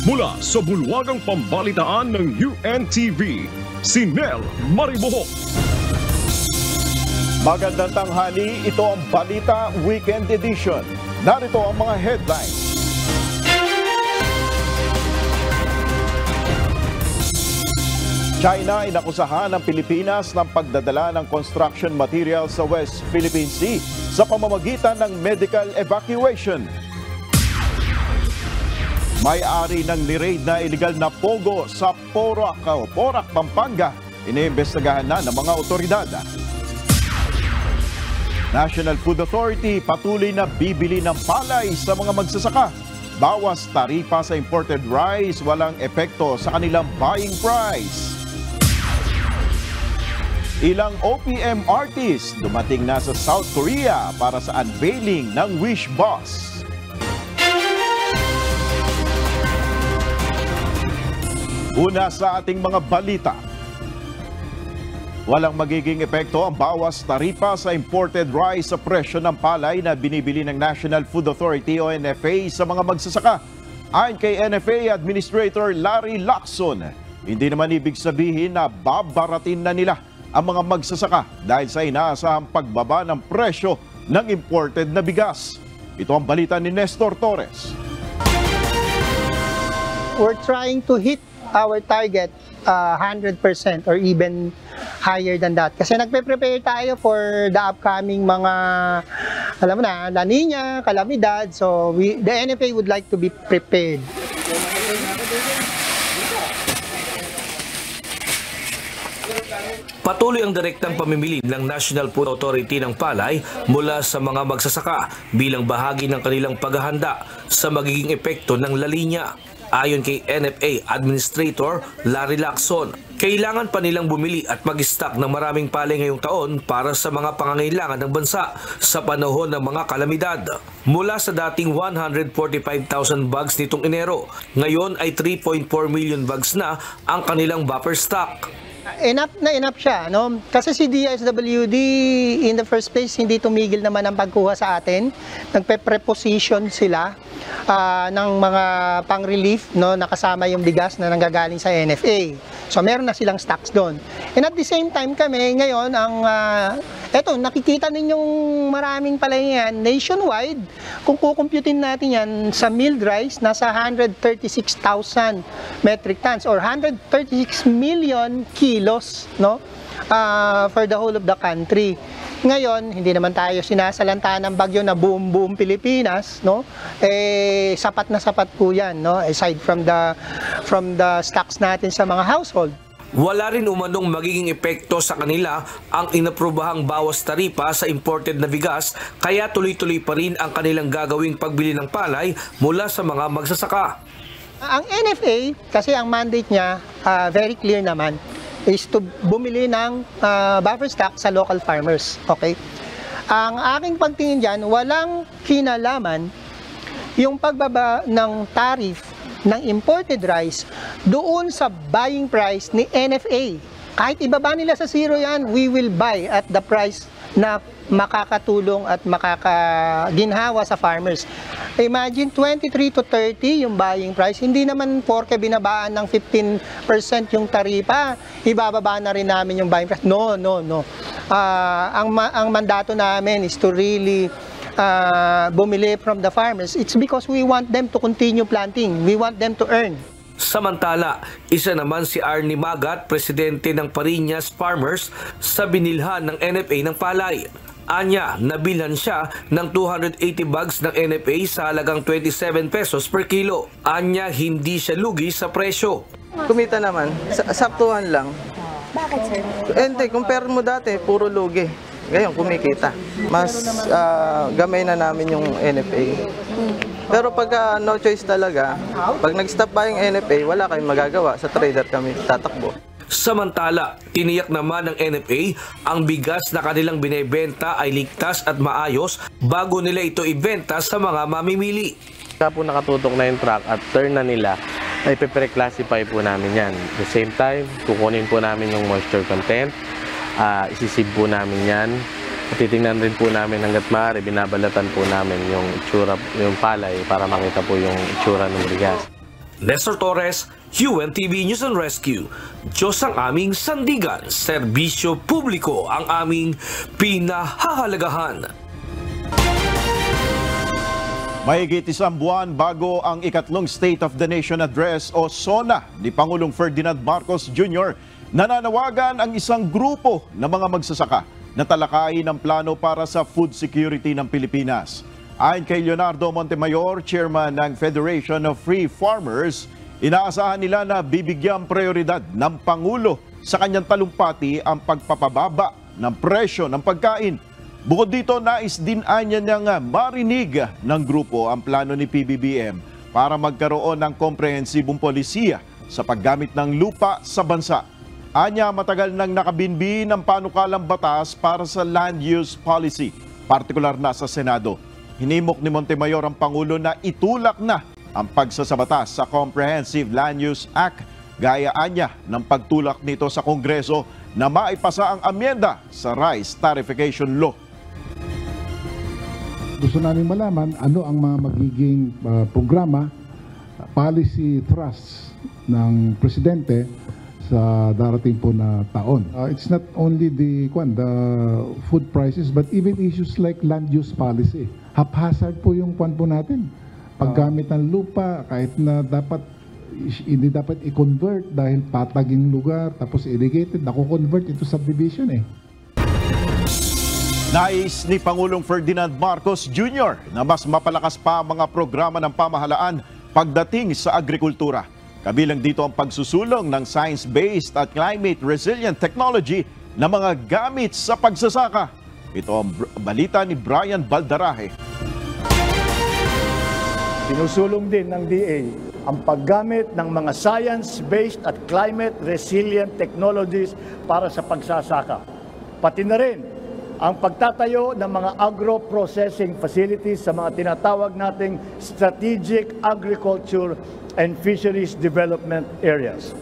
Mula sa bulwagang pambalitaan ng UNTV, si Nel Maribohok. Magandang tanghali, ito ang Balita Weekend Edition. Narito ang mga headlines. China inakusahan ng Pilipinas ng pagdadala ng construction materials sa West Philippine Sea sa pamamagitan ng medical evacuation. May-ari ng ni-raid na iligal na pogo sa Porac, Pampanga, iniimbestigahan na ng mga otoridad. National Food Authority patuloy na bibili ng palay sa mga magsasaka. Bawas taripa sa imported rice, walang epekto sa kanilang buying price. Ilang OPM artists dumating na sa South Korea para sa unveiling ng Wish Bus. Una sa ating mga balita. Walang magiging epekto ang bawas taripa sa imported rice sa presyo ng palay na binibili ng National Food Authority o NFA sa mga magsasaka. Ayon kay NFA Administrator Larry Lacson, hindi naman ibig sabihin na babaratin na nila ang mga magsasaka dahil sa inaasahang pagbaba ng presyo ng imported na bigas. Ito ang balita ni Nestor Torres. We're trying to hit our target 100% or even higher than that. Kasi nagpe-prepare tayo for the upcoming mga, alam mo na, La Nina, kalamidad. So the NFA would like to be prepared. Patuloy ang direktang pamimili ng National Food Authority ng palay mula sa mga magsasaka bilang bahagi ng kanilang paghahanda sa magiging epekto ng La Nina. Ayon kay NFA Administrator Larry Lacson, kailangan pa nilang bumili at mag-stock ng maraming palay ngayong taon para sa mga pangangailangan ng bansa sa panahon ng mga kalamidad. Mula sa dating 145,000 bags nitong Enero, ngayon ay 3.4 million bags na ang kanilang buffer stock. Enough siya, no? Kasi si DSWD in the first place hindi tumigil naman ang pagkuha sa atin. Nagpe-preposition sila ng mga pang-relief, no, nakasama yung bigas na nanggagaling sa NFA. So meron na silang stocks doon. And at the same time kami ngayon eto nakikita ninyong maraming palay yan nationwide. Kung kukumputin natin yan sa milled rice, nasa 136,000 metric tons or 136 million kilos, no? For the whole of the country. Ngayon, hindi naman tayo sinasalanta ng bagyo na buong Pilipinas, no? Sapat na sapat po 'yan, no? Aside from the stocks natin sa mga household. Wala rin umanong magiging epekto sa kanila ang inaprobahang bawas taripa sa imported na bigas, kaya tuloy-tuloy pa rin ang kanilang gagawing pagbili ng palay mula sa mga magsasaka. Ang NFA, kasi ang mandate niya, very clear naman, is to bumili ng buffer stock sa local farmers. Okay? Ang aking pagtingin dyan, walang kinalaman yung pagbaba ng tariff ng imported rice doon sa buying price ni NFA. Kahit ibaba nila sa zero yan, we will buy at the price na makakatulong at makakaginhawa sa farmers. Imagine 23 to 30 yung buying price. Hindi naman porke binabaan ng 15% yung taripa, ibababa na rin namin yung buying price. No. Ang mandato namin is to really bumili from the farmers. It's because we want them to continue planting. We want them to earn. Samantala, isa naman si Arnie Magat, presidente ng Parinas Farmers, sa binilhan ng NFA ng palay. Anya, nabilhan siya ng 280 bags ng NFA sa halagang 27 pesos per kilo. Anya, hindi siya lugi sa presyo. Kumita naman, saktuhan lang. Bakit, sir? Hindi, compare mo dati, puro lugi. Ngayon, kumikita. Mas gamay na namin yung NFA. Pero pag no choice talaga, pag nag-stop ba yung NFA, wala kayong magagawa. Sa trader kami tatakbo. Samantala, tiniyak naman ng NFA ang bigas na kanilang binebenta ay ligtas at maayos bago nila ito ibenta sa mga mamimili. Kaya po nakatutok na yung truck at turn na nila, ay pre-classify po namin yan. At the same time, kukunin po namin yung moisture content, isisib po namin yan. At titingnan rin po namin hanggat maaari, binabalatan po namin yung itsura, yung palay para makita po yung itsura ng bigas. Nestor Torres, UNTV News and Rescue. Diyos ang aming sandigan, serbisyo publiko ang aming pinahahalagahan. Mahigit isang buwan bago ang ikatlong State of the Nation Address o SONA ni Pangulong Ferdinand Marcos Jr., nananawagan ang isang grupo ng mga magsasaka na talakayin ang plano para sa food security ng Pilipinas. Ayon kay Leonardo Montemayor, chairman ng Federation of Free Farmers, inaasahan nila na bibigyang prioridad ng Pangulo sa kanyang talumpati ang pagpapababa ng presyo ng pagkain. Bukod dito, nais din anya niyang marinig ng grupo ang plano ni PBBM para magkaroon ng komprehensibong polisiya sa paggamit ng lupa sa bansa. Anya, matagal nang nakabinbi ng panukalang batas para sa land use policy, partikular na sa Senado. Hinimok ni Montemayor ang Pangulo na itulak na ang pagsasabatas sa Comprehensive Land Use Act, gaya anya ng pagtulak nito sa Kongreso na maipasa ang amyenda sa Rice Tarification Law. Gusto namin malaman ano ang mga magiging programa, policy thrust ng Presidente sa darating po na taon. It's not only the food prices but even issues like land use policy. Haphazard po yung po natin. Paggamit ng lupa, kahit na hindi dapat i-convert dahil pataging lugar, tapos irrigated, naku-convert into subdivision eh. Nais ni Pangulong Ferdinand Marcos Jr. na mas mapalakas pa ang mga programa ng pamahalaan pagdating sa agrikultura. Kabilang dito ang pagsusulong ng science-based at climate-resilient technology na mga gamit sa pagsasaka. Ito ang balita ni Brian Baldarahe. Sinusulong din ng DA ang paggamit ng mga science-based at climate-resilient technologies para sa pagsasaka. Pati na rin ang pagtatayo ng mga agro-processing facilities sa mga tinatawag nating strategic agriculture and fisheries development areas.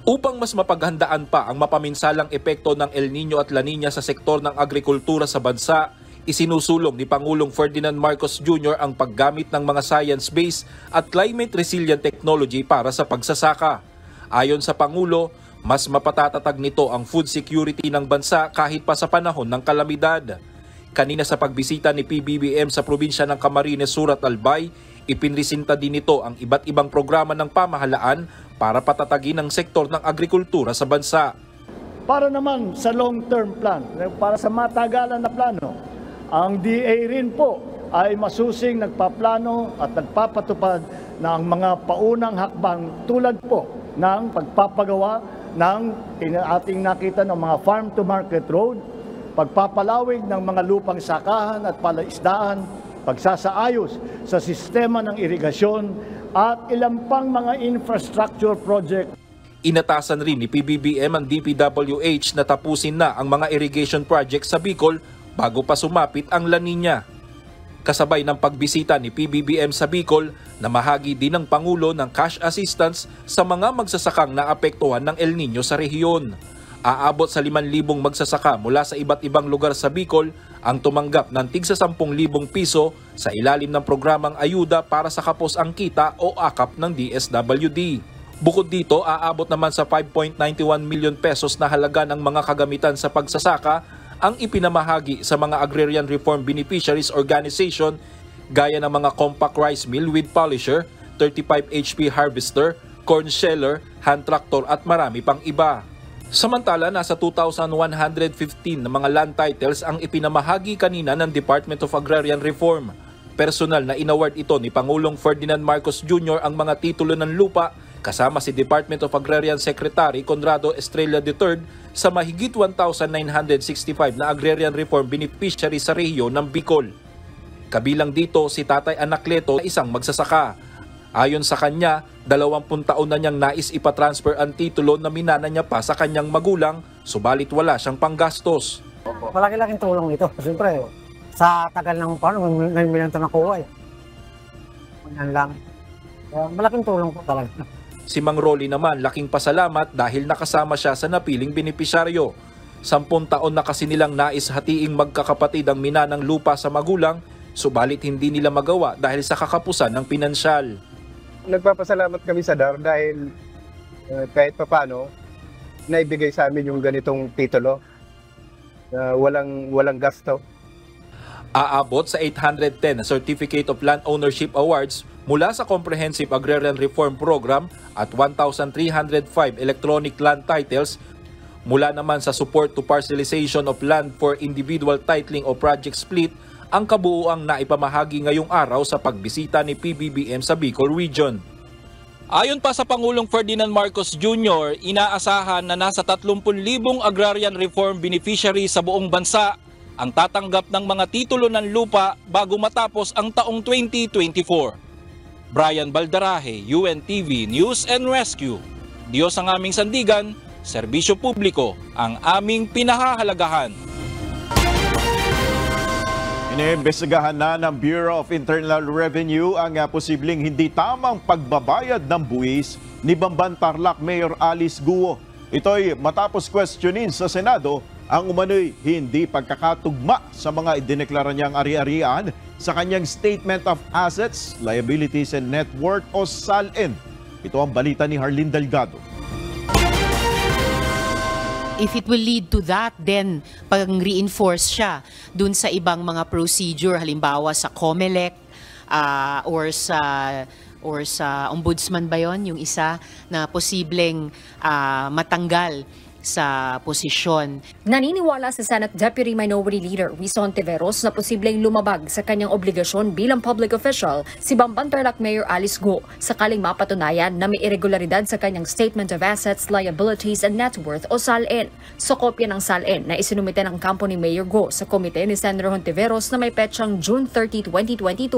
Upang mas mapaghandaan pa ang mapaminsalang epekto ng El Nino at La Nina sa sektor ng agrikultura sa bansa, isinusulong ni Pangulong Ferdinand Marcos Jr. ang paggamit ng mga science-based at climate-resilient technology para sa pagsasaka. Ayon sa Pangulo, mas mapatatatag nito ang food security ng bansa kahit pa sa panahon ng kalamidad. Kanina sa pagbisita ni PBBM sa probinsya ng Camarines Sur at Albay, ipinresinta din nito ang iba't ibang programa ng pamahalaan para patatagin ang sektor ng agrikultura sa bansa. Para naman sa long-term plan, para sa matagalan na plano, ang DA rin po ay masusing nagpaplano at nagpapatupad ng mga paunang hakbang tulad po ng pagpapagawa ng ating nakita ng mga farm-to-market road, pagpapalawig ng mga lupang sakahan at palaisdaan, pagsasaayos sa sistema ng irigasyon at ilang pang mga infrastructure project. Inatasan rin ni PBBM ang DPWH na tapusin na ang mga irrigation project sa Bicol bago pa sumapit ang La Nina. Kasabay ng pagbisita ni PBBM sa Bicol, namahagi din ng Pangulo ng cash assistance sa mga magsasakang naapektuhan ng El Nino sa rehiyon. Aabot sa 5,000 magsasaka mula sa iba't ibang lugar sa Bicol ang tumanggap ng tigsa 10,000 piso sa ilalim ng programang ayuda para sa kapos ang kita o AKAP ng DSWD. Bukod dito, aabot naman sa 5.91 million pesos na halaga ng mga kagamitan sa pagsasaka ang ipinamahagi sa mga Agrarian Reform Beneficiaries Organization gaya ng mga compact rice mill with polisher, 35 HP harvester, corn sheller, hand tractor at marami pang iba. Samantala, nasa 2,115 na mga land titles ang ipinamahagi kanina ng Department of Agrarian Reform. Personal na inaward ito ni Pangulong Ferdinand Marcos Jr. ang mga titulo ng lupa kasama si Department of Agrarian Secretary Conrado Estrella III sa mahigit 1,965 na Agrarian Reform beneficiaries sa rehiyon ng Bicol. Kabilang dito si Tatay Anacleto na isang magsasaka. Ayon sa kanya, 20 taon na niyang nais ipatransfer ang titulo na minana niya pa sa kanyang magulang, subalit wala siyang panggastos. Malaki-laking tulong ito. Siyempre, sa tagal ng ngayon ito nakuha eh. Yan lang. Malaking tulong po talaga. Si Mang Rolly naman laking pasalamat dahil nakasama siya sa napiling benepisyaryo. 10 taon na kasi nilang nais hatiing magkakapatid ang minanang lupa sa magulang, subalit hindi nila magawa dahil sa kakapusan ng pinansyal. nagpapasalamat kami sa DAR dahil kahit papano naibigay sa amin yung ganitong titulo na walang gasto. Aabot sa 810 na Certificate of Land Ownership Awards mula sa Comprehensive Agrarian Reform Program at 1,305 electronic land titles mula naman sa Support to Parcelization of Land for Individual Titling o Project Split ang kabuuang naipamahagi ngayong araw sa pagbisita ni PBBM sa Bicol Region. Ayon pa sa Pangulong Ferdinand Marcos Jr., inaasahan na nasa 30,000 agrarian reform beneficiaries sa buong bansa ang tatanggap ng mga titulo ng lupa bago matapos ang taong 2024. Brian Baldarahe, UNTV News and Rescue. Diyos ang aming sandigan, serbisyo publiko ang aming pinahahalagahan. Iniimbestigahan na ng Bureau of Internal Revenue ang posibleng hindi tamang pagbabayad ng buwis ni Bamban Tarlac Mayor Alice Guo. Ito'y matapos questionin sa Senado ang umano'y hindi pagkakatugma sa mga idineklara niyang ari-arian sa kanyang Statement of Assets, Liabilities and Net Worth o SALN. Ito ang balita ni Harleen Delgado. If it will lead to that, then pag-reinforce siya dun sa ibang mga procedure, halimbawa sa COMELEC or sa ombudsman ba yon, yung isa na posibleng matanggal sa posisyon. Naniniwala si Senate Deputy Minority Leader Wison Tiveros na posibleng lumabag sa kanyang obligasyon bilang public official si Bamban Tarlac Mayor Alice Guo sakaling mapatunayan na may irregularidad sa kanyang Statement of Assets, Liabilities and Net Worth o SALN. Sa kopya ng SALN na isinumite ng kampo ni Mayor Guo sa komite ni Senator Hontiveros na may petsang June 30, 2022,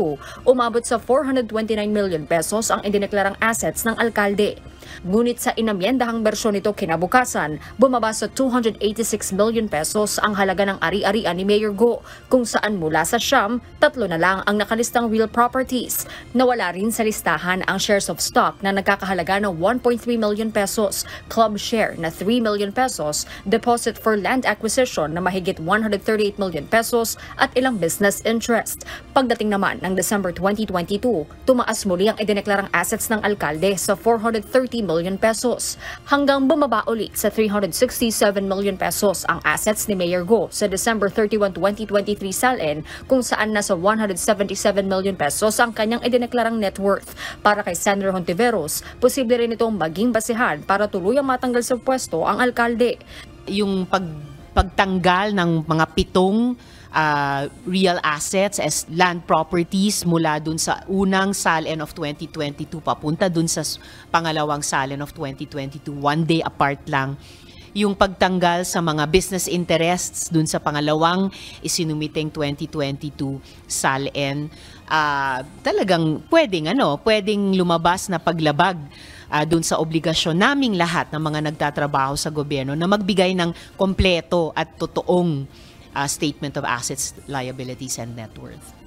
umabot sa 429 million pesos ang idineklarang assets ng alkalde. Ngunit sa inamyendahang bersyon nito kinabukasan, bumaba sa 286 million pesos ang halaga ng ari-arian ni Mayor Guo, kung saan mula sa siyam, 3 na lang ang nakalistang real properties. Nawala rin sa listahan ang shares of stock na nagkakahalaga ng 1.3 million pesos, club share na 3 million pesos, deposit for land acquisition na mahigit 138 million pesos at ilang business interest. Pagdating naman ng December 2022, tumaas muli ang idineklarang assets ng alkalde sa 430 million pesos hanggang bumaba ulit sa 367 million pesos ang assets ni Mayor Guo sa December 31, 2023 SALN, kung saan nasa 177 million pesos ang kanyang idineklarang net worth. Para kay Senator Hontiveros, posible rin itong maging basihan para tuluyang matanggal sa pwesto ang alkalde. Yung pagtanggal ng mga 7 real assets as land properties mula dun sa unang SALN of 2022 papunta dun sa pangalawang SALN of 2022, 1 day apart lang. Yung pagtanggal sa mga business interests dun sa pangalawang isinumiteng 2022 SALN, talagang pwedeng lumabas na paglabag dun sa obligasyon naming lahat ng mga nagtatrabaho sa gobyerno na magbigay ng kompleto at totoong Statement of Assets, Liabilities and Net Worth.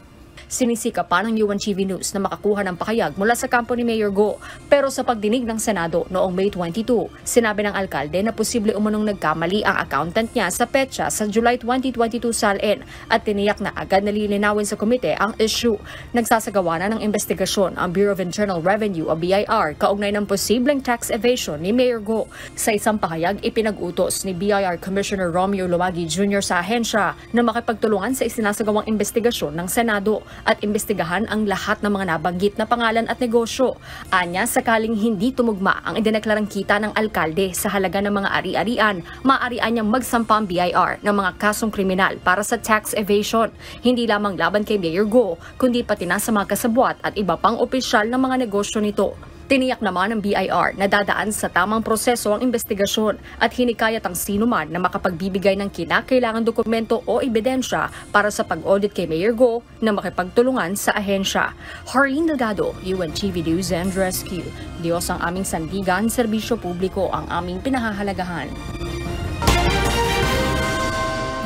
Sinisika pa ng UNTV News na makakuha ng pakayag mula sa kampo ni Mayor Guo, pero sa pagdinig ng Senado noong May 22, sinabi ng alkalde na posible umunong nagkamali ang accountant niya sa petsa sa July 2022 SALN at tiniyak na agad nalilinawin sa komite ang issue. Nagsasagawa na ng investigasyon ang Bureau of Internal Revenue o BIR kaugnay ng posibleng tax evasion ni Mayor Guo. Sa isang pakayag, ipinag-utos ni BIR Commissioner Romeo Luwagi Jr. sa ahensya na makipagtulungan sa isinasagawang investigasyon ng Senado at imbestigahan ang lahat ng mga nabanggit na pangalan at negosyo. Anya, sakaling hindi tumugma ang idineklarang kita ng alkalde sa halaga ng mga ari-arian, maaarian niyang magsampa ang BIR ng mga kasong kriminal para sa tax evasion. Hindi lamang laban kay Mayor Guo, kundi pati na sa mga kasabwat at iba pang opisyal ng mga negosyo nito. Tiniyak naman ng BIR na dadaan sa tamang proseso ang investigasyon at hinikayat ang sinuman na makapagbibigay ng kinakailangang dokumento o ebidensya para sa pag-audit kay Mayor Guo na makipagtulungan sa ahensya. Harleen Delgado, UNTV News and Rescue. Diyos ang aming sandigan, serbisyo publiko ang aming pinahahalagahan.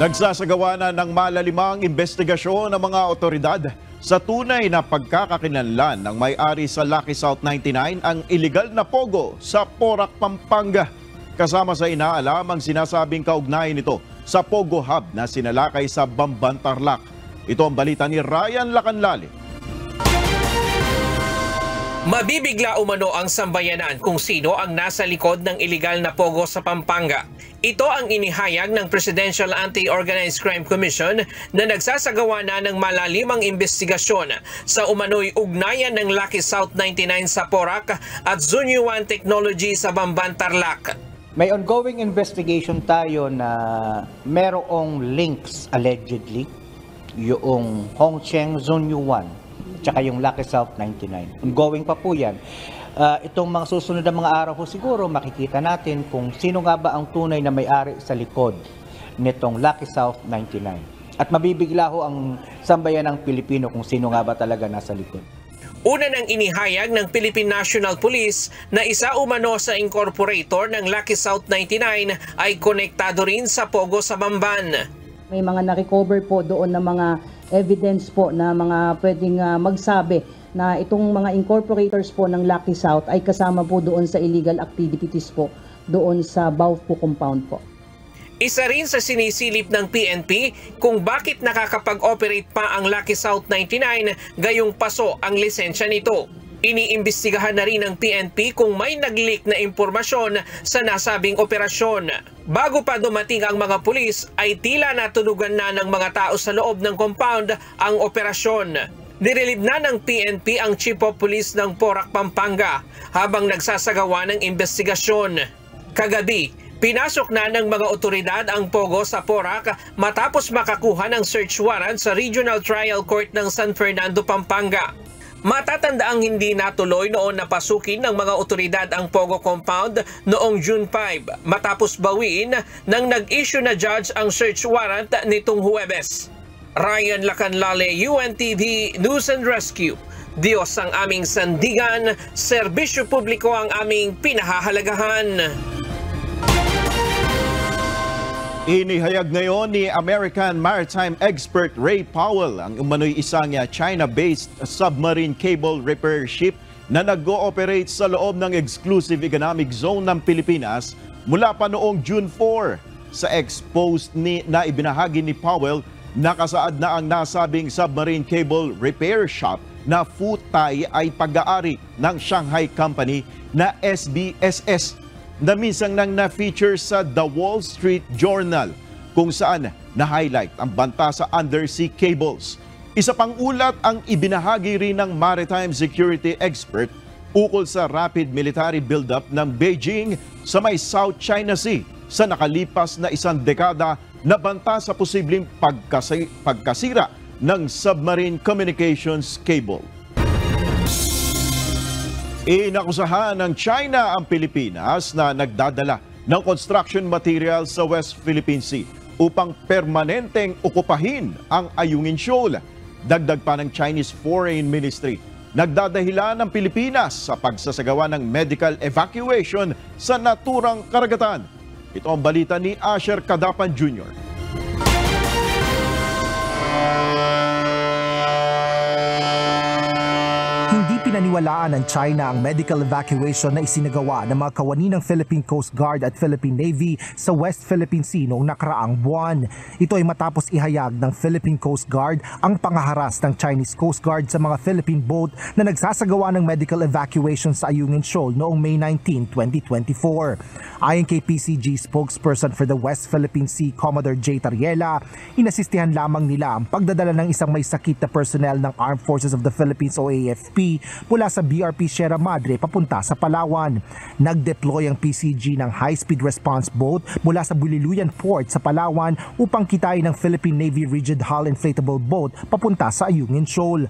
Nagsasagawa na ng malalimang investigasyon ng mga otoridad sa tunay na pagkakakilanlan ng may-ari sa Lucky South 99 ang iligal na pogo sa Porac, Pampanga. Kasama sa inaalam ang sinasabing kaugnayan nito sa Pogo Hub na sinalakay sa Bamban Tarlac. Ito ang balita ni Ryan Lacanlali. Mabibigla umano ang sambayanan kung sino ang nasa likod ng iligal na pogo sa Pampanga. Ito ang inihayag ng Presidential Anti-Organized Crime Commission na nagsasagawa na ng malalimang investigasyon sa umano'y ugnayan ng Lucky South 99 sa Porac at Zunyuan Technology sa Bamban, Tarlac. May ongoing investigation tayo na merong links allegedly yung Hongcheng Zunyuan tsaka yung Lucky South 99. Ongoing pa po yan. Itong mga susunod na mga araw ko siguro makikita natin kung sino nga ba ang tunay na may-ari sa likod nitong Lucky South 99. At mabibigla ho ang sambayan ng Pilipino kung sino nga ba talaga nasa likod. Una nang inihayag ng Philippine National Police na isa umano sa incorporator ng Lucky South 99 ay konektado rin sa pogo sa Bamban. May mga na-recover po doon na mga evidence po na mga pwedeng magsabi na itong mga incorporators po ng Lucky South ay kasama po doon sa illegal activities po doon sa Baufo compound po. Isa rin sa sinisilip ng PNP kung bakit nakakapag-operate pa ang Lucky South 99 gayong paso ang lisensya nito. Iniimbestigahan na rin ng PNP kung may nag-leak na impormasyon sa nasabing operasyon. Bago pa dumating ang mga pulis ay tila natunugan na ng mga tao sa loob ng compound ang operasyon. Nirelieve na ng PNP ang Chief of Police ng Porac, Pampanga habang nagsasagawa ng investigasyon. Kagabi, pinasok na ng mga otoridad ang pogo sa Porac matapos makakuha ng search warrant sa Regional Trial Court ng San Fernando, Pampanga. Matatandaang hindi natuloy noon na pasukin ng mga otoridad ang Pogo Compound noong June 5 matapos bawiin nang nag-issue na judge ang search warrant nitong Huwebes. Ryan Lacanlale, UNTV News and Rescue. Diyos ang aming sandigan, serbisyo publiko ang aming pinahahalagahan. Inihayag ngayon ni American maritime expert Ray Powell ang umano'y isang China-based submarine cable repair ship na nag-ooperate sa loob ng exclusive economic zone ng Pilipinas mula pa noong June 4. Sa exposed na ibinahagi ni Powell, nakasaad na ang nasabing submarine cable repair shop na futay ay pag-aari ng Shanghai company na SBSS na minsang nang na-feature sa The Wall Street Journal kung saan na-highlight ang banta sa undersea cables. Isa pang ulat ang ibinahagi rin ng maritime security expert ukol sa rapid military buildup ng Beijing sa may South China Sea sa nakalipas na isang dekada na banta sa posibleng pagkasira ng submarine communications cable. Inakusahan ng China ang Pilipinas na nagdadala ng construction materials sa West Philippine Sea upang permanenteng okupahin ang Ayungin Shoal. Dagdag pa ng Chinese Foreign Ministry, nagdadahilan ng Pilipinas sa pagsasagawa ng medical evacuation sa naturang karagatan. Ito ang balita ni Asher Cadapan Jr. Hindi pinaniwalaan ng China ang medical evacuation na isinagawa ng mga kawani ng Philippine Coast Guard at Philippine Navy sa West Philippine Sea noong nakaraang buwan. Ito ay matapos ihayag ng Philippine Coast Guard ang pangaharas ng Chinese Coast Guard sa mga Philippine boat na nagsasagawa ng medical evacuation sa Ayungin Shoal noong May 19, 2024. Ayon kay PCG spokesperson for the West Philippine Sea, Commodore J. Tariela, inasistihan lamang nila ang pagdadala ng isang may sakit na personnel ng Armed Forces of the Philippines o AFP mula sa BRP Sierra Madre papunta sa Palawan. Nag-deploy ang PCG ng high-speed response boat mula sa Buliluyan Port sa Palawan upang kitain ng Philippine Navy rigid hull inflatable boat papunta sa Ayungin Shoal.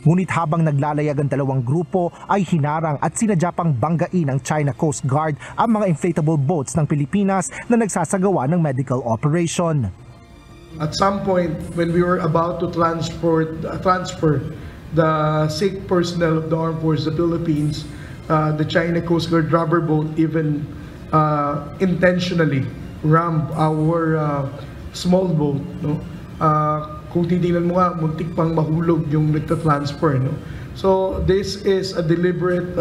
Ngunit habang naglalayag ang dalawang grupo ay hinarang at sinadya pang banggain ng China Coast Guard ang mga inflatable boats ng Pilipinas na nagsasagawa ng medical operation. At some point when we were about to transfer the sick personnel of the Armed Forces of the Philippines, the China Coast Guard rubber boat even intentionally rammed our small boat. No? Kung titingnan mo nga, muntik pang mahulog yung nagta-transfer. No? So this is a deliberate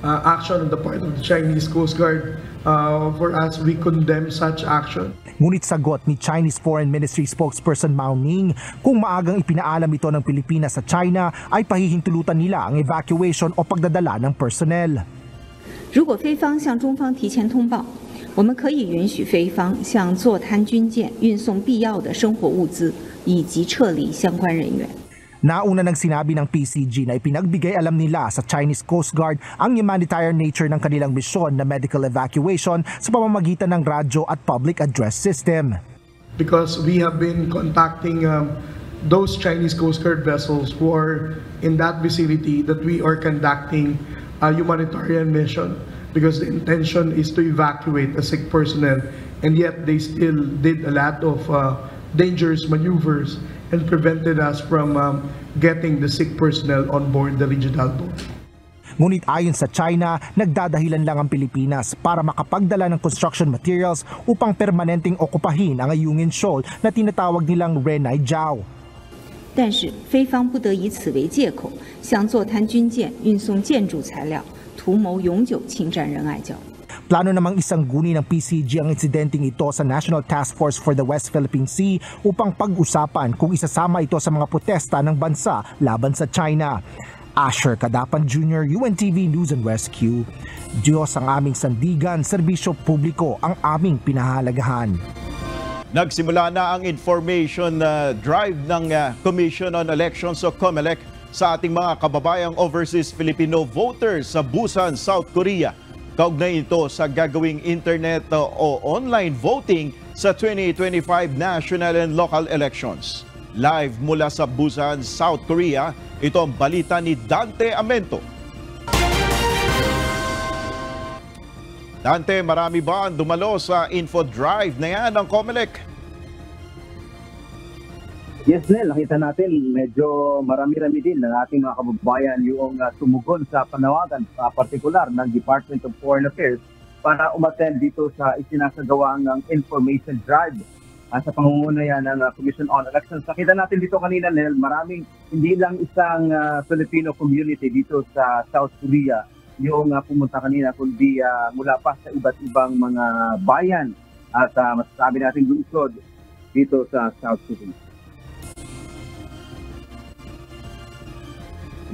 action on the part of the Chinese Coast Guard For us, we condemn such action. Ngunit sagot ni Chinese Foreign Ministry spokesperson Mao Ning, kung maagang ipinaalam ito ng Pilipinas sa China ay pahihintulutan nila ang evacuation o pagdadala ng personnel. 如果菲方向中方提前通报，我们可以允许菲方向坐滩军舰运送必要的生活物资，以及撤离相关人员。 Nauna nang sinabi ng PCG na ipinagbigay alam nila sa Chinese Coast Guard ang humanitarian nature ng kanilang misyon na medical evacuation sa pamamagitan ng radyo at public address system. Because we have been contacting those Chinese Coast Guard vessels who are in that vicinity that we are conducting a humanitarian mission, because the intention is to evacuate the sick personnel, and yet they still did a lot of dangerous maneuvers and prevented us from getting the sick personnel on board the regional boat. Ngunit ayon sa China, nagdadahilan lang ang Pilipinas para makapagdala ng construction materials upang permanenteng okupahin ang Ayungin Shoal na tinatawag nilang Renai Jiao. 但是菲方不得以此为借口，向坐滩军舰运送建筑材料，图谋永久侵占仁爱礁。 Plano namang isangguni ng PCG ang insidenteng ito sa National Task Force for the West Philippine Sea upang pag-usapan kung isasama ito sa mga protesta ng bansa laban sa China. Asher Cadapan Jr., UNTV News and Rescue. Diyos ang aming sandigan, serbisyo publiko ang aming pinahalagahan. Nagsimula na ang information drive ng Commission on Elections o COMELEC sa ating mga kababayang overseas Filipino voters sa Busan, South Korea. Kaugnay ito sa gagawing internet o online voting sa 2025 national and local elections. Live mula sa Busan, South Korea, ito ang balita ni Dante Amento. Dante, marami ba ang dumalo sa info drive na yan ng COMELEC? Yes, Nel, nakita natin medyo marami-rami din ng ating mga kababayan yung tumugon sa panawagan partikular ng Department of Foreign Affairs para umattend dito sa isinasagawa ng information drive sa pangungunayan ng Commission on Elections. Nakita natin dito kanina, Nel, maraming hindi lang isang Filipino community dito sa South Korea yung pumunta kanina, kundi mula pa sa iba't ibang mga bayan at masasabi natin lungsod dito sa South Korea.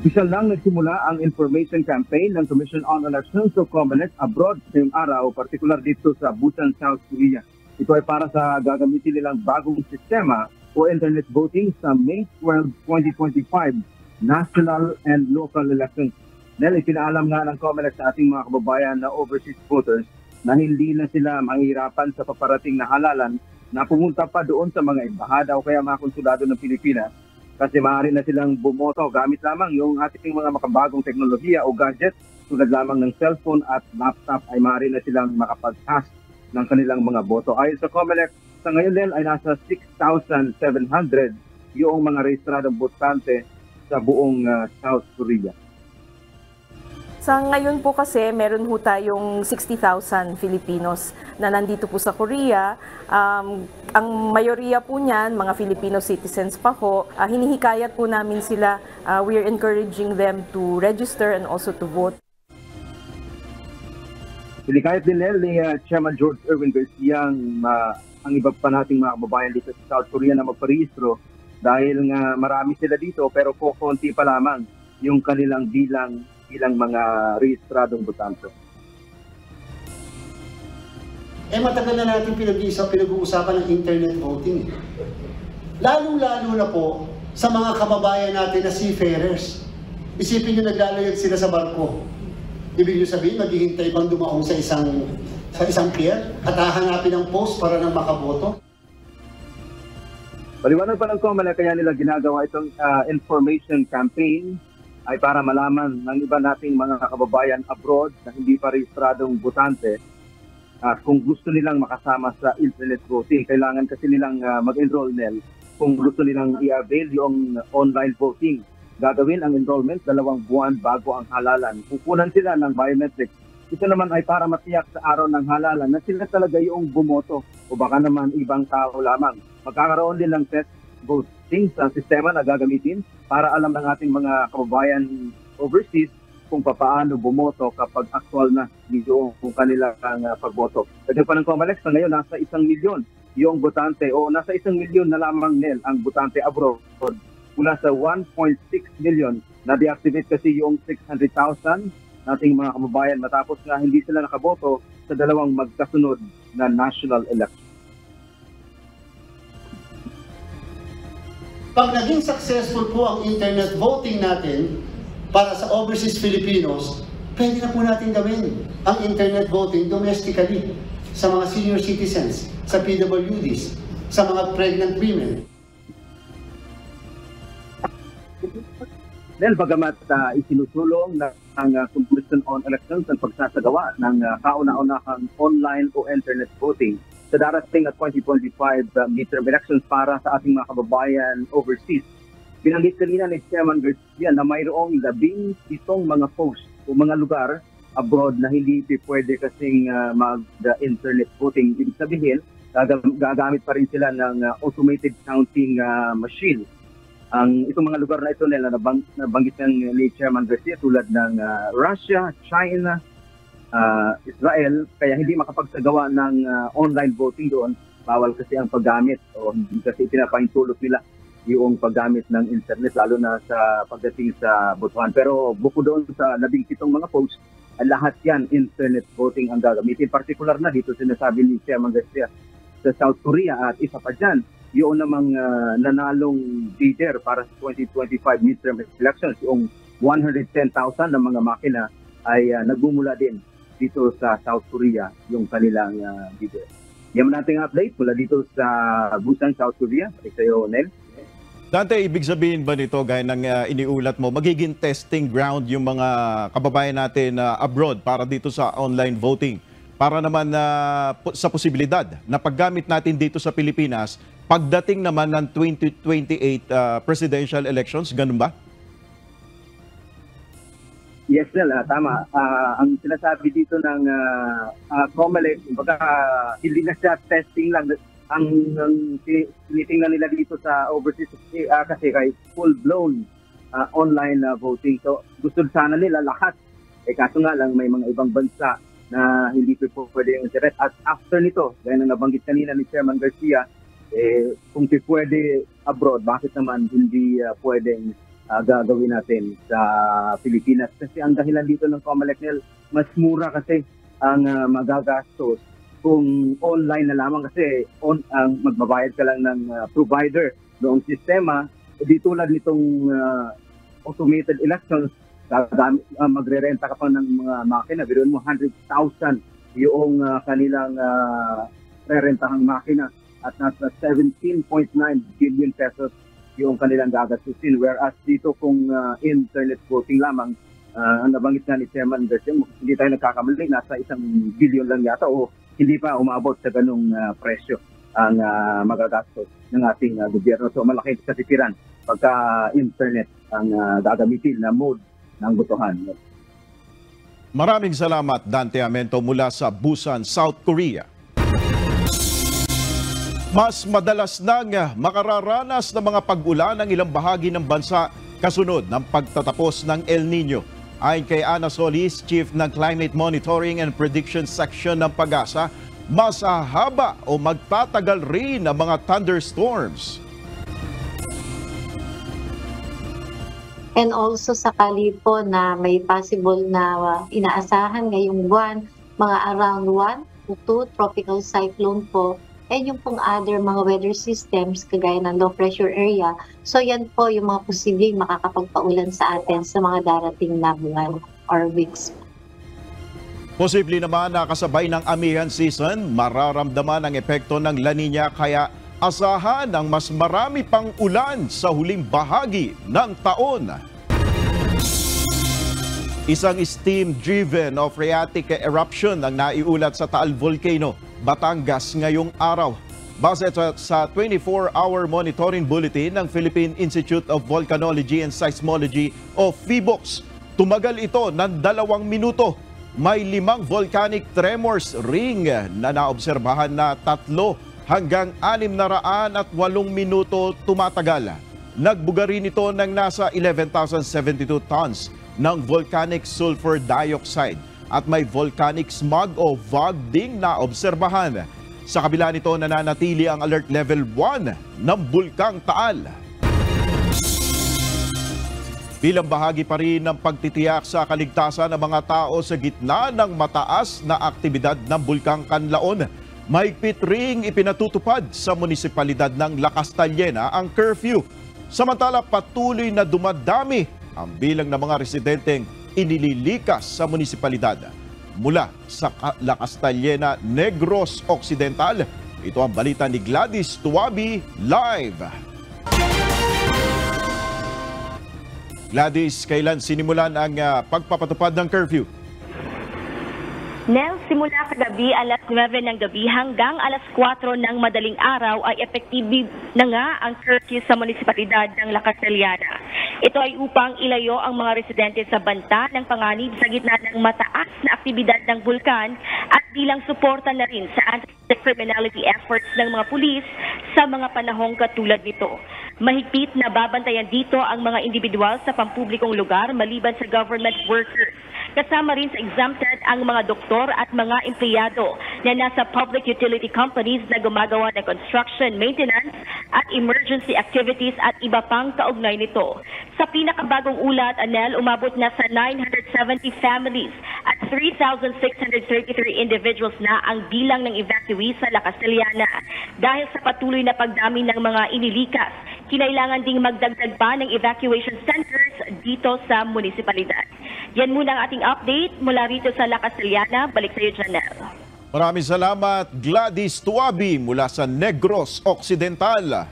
Opisyal lang nagsimula ang information campaign ng Commission on Elections o COMELEC abroad ngayong araw, partikular dito sa Busan, South Korea. Ito ay para sa gagamitin nilang bagong sistema o internet voting sa May 12, 2025 national and local elections. Dahil ipinaalam nga ng COMELEC sa ating mga kababayan na overseas voters na hindi na sila mahihirapan sa paparating na halalan na pumunta pa doon sa mga embahada o kaya mga konsulado ng Pilipinas, kasi maaari na silang bumoto gamit lamang yung ating mga makabagong teknolohiya o gadget tulad lamang ng cellphone at laptop ay maaari na silang makapag-cast ng kanilang mga boto. Ayon sa COMELEC, sa ngayon din ay nasa 6,700 yung mga rehistradong botante sa buong South Korea. Sa ngayon po kasi, meron po tayong 60,000 Filipinos na nandito po sa Korea. Ang mayoriya po niyan, mga Filipino citizens pa ho. Hinihikayat po namin sila, we are encouraging them to register and also to vote. Hinikayat din ni Chairman George Erwin Garcia ang iba pa nating mga kababayan dito sa South Korea na magparehistro dahil nga marami sila dito pero konti pa lamang yung kanilang bilang mga rehistradong botante. Matagal na natin pinag-uusapan ng internet voting. Lalo-lalo na po sa mga kababayan natin na seafarers. Isipin nyo naglalayag sila sa barko. Ibig nyo sabihin, maghihintay bang dumaong sa isang pier at hahanapin ang post para nang makaboto? Paliwanag pa ng COMELEC kaya nila ginagawa itong information campaign ay para malaman ng iba nating mga kababayan abroad na hindi pa rehistradong botante kung gusto nilang makasama sa internet voting. Kailangan kasi nilang mag-enroll kung gusto nilang i-avail yung online voting. Gagawin ang enrollment 2 buwan bago ang halalan. Kukunan sila ng biometrics. Ito naman ay para matiyak sa araw ng halalan na sila talaga yung bumoto o baka naman ibang tao lamang. Magkakaroon din ng test voting sa sistema na gagamitin para alam ng ating mga kababayan overseas kung paano bumoto kapag actual na yung kanilang pagboto. Kasi pa ng COMELEC na ngayon nasa 1 milyon yung botante o nasa 1 milyon na lamang nil ang botante abroad mula sa 1.6 million na deactivate kasi yung 600,000 nating mga kababayan matapos nga hindi sila nakaboto sa dalawang magkasunod na national election. Pag naging successful po ang internet voting natin para sa overseas Filipinos, pwede na po natin gawin ang internet voting domestically sa mga senior citizens, sa PWDs, sa mga pregnant women. Dahil bagamat isinusulong ng Commission on Elections ang pagsasagawa ng kauna-unahang online o internet voting sa darating at 2025 midterm elections para sa ating mga kababayan overseas. Binanggit kanina ni Chairman Garcia na mayroong 17 mga posts o mga lugar abroad na hindi pwede kasing mag-internet voting. Ibig sabihin, gagamit pa rin sila ng automated counting machine. Itong mga lugar na ito nila nabanggit ng ni Chairman Garcia tulad ng Russia, China, Israel, kaya hindi makapagsagawa ng online voting doon. Bawal kasi ang paggamit o hindi kasi pinapahintulot nila yung paggamit ng internet lalo na sa pagdating sa botohan. Pero bukod doon sa 17 mga posts, lahat yan internet voting ang gagamitin. Particular na dito sinasabi ni Chairman Garcia sa South Korea at isa pa dyan, yung namang nanalong leader para sa 2025 midterm elections, yung 110,000 na mga makina ay nagmumula din dito sa South Korea, yung kanilang leader. Yan nating update mula dito sa Busan, South Korea. Pati sa'yo, Nel. Dante, ibig sabihin ba nito, gaya ng iniulat mo, magiging testing ground yung mga kababayan natin abroad para dito sa online voting? Para naman sa posibilidad na paggamit natin dito sa Pilipinas, pagdating naman ng 2028 presidential elections, ganun ba? Yes, Nel, tama. Ang sinasabi dito ng COMELEC, hindi na siya testing lang. Ang tinitingnan nila dito sa overseas kasi kay full-blown online voting. So gusto sana nila lahat. Kaso nga lang may mga ibang bansa na hindi po pwede yung internet. At after nito, gaya na nabanggit kanina ni Chairman Garcia, kung pwede abroad, bakit naman hindi pwedeng gagawin natin sa Pilipinas? Kasi ang dahilan dito ng COMELEC, mas mura kasi ang magagastos kung online na lamang kasi magbabayad ka lang ng provider noong sistema. Di tulad nitong automated elections, magre-renta ka pa ng mga makina. Biruin mo 100,000 yung kanilang re-rentahang makina at nasa 17.9 billion pesos yung kanilang gagastusin. Whereas dito kung internet voting lamang, ang nabanggit nga ni Chairman Garcia, hindi tayo nagkakamali, nasa 1 billion lang yata o hindi pa umabot sa ganung presyo ang magagastos ng ating gobyerno. So malaking katitiran pagka internet ang gagamitin na mode ng botohan. Maraming salamat, Dante Amento mula sa Busan, South Korea. Mas madalas nang makararanas ng mga pag-ulan ang ilang bahagi ng bansa kasunod ng pagtatapos ng El Nino. Ayon kay Ana Solis, Chief ng Climate Monitoring and Prediction Section ng PAGASA, mas haba o magtatagal rin ang mga thunderstorms. And also sakali po na may possible na inaasahan ngayong buwan, mga around 1 to 2 tropical cyclone po. And yung pong other mga weather systems kagaya ng low pressure area. So yan po yung mga posibleng makakapagpaulan sa atin sa mga darating na buwan or weeks. Posible naman na kasabay ng amihan season, mararamdaman ang epekto ng La Nina kaya asahan ang mas marami pang ulan sa huling bahagi ng taon. Isang steam-driven o phreatic eruption ang naiulat sa Taal Volcano, Batangas ngayong araw. Base sa 24-hour monitoring bulletin ng Philippine Institute of Volcanology and Seismology o PHIVOLCS, tumagal ito ng 2 minuto. May 5 volcanic tremors ring na naobserbahan na 3 hanggang 608 minuto tumatagal. Nagbuga rin ito ng nasa 11,072 tons ng volcanic sulfur dioxide at may volcanic smog o VOG ding naobserbahan. Sa kabila nito, nananatili ang alert level 1 ng Bulkang Taal. Bilang bahagi pa rin ng pagtitiyak sa kaligtasan ng mga tao sa gitna ng mataas na aktibidad ng Bulkang Kanlaon, mahigpit ring ipinatutupad sa munisipalidad ng La Castellana ang curfew. Samantala, patuloy na dumadami ang bilang ng mga residenteng inililikas sa munisipalidad. Mula sa La Castellana, Negros Occidental, ito ang balita ni Gladys Tuabi, live. Gladys, kailan sinimulan ang pagpapatupad ng curfew? Nel, simula kagabi alas 9 ng gabi hanggang alas 4 ng madaling araw ay epektibo na nga ang curfew sa munisipalidad ng La Castellana. Ito ay upang ilayo ang mga residente sa banta ng panganib sa gitna ng mataas na aktibidad ng bulkan at bilang suporta na rin sa anti-criminality efforts ng mga pulis sa mga panahong katulad nito. Mahigpit na babantayan dito ang mga individual sa pampublikong lugar maliban sa government workers. Kasama rin sa exempted ang mga doktor at mga empleyado na nasa public utility companies na gumagawa ng construction, maintenance at emergency activities at iba pang kaugnay nito. Sa pinakabagong ulat, Anel, umabot na sa 970 families at 3,633 individuals na ang bilang ng evacuees sa La Castellana. Dahil sa patuloy na pagdami ng mga inilikas, kinailangan ding magdagdag pa ng evacuation centers dito sa munisipalidad. Yan muna ang ating update mula rito sa La Castellana. Balik sa iyo, Janelle. Maraming salamat, Gladys Tuabi mula sa Negros Occidental.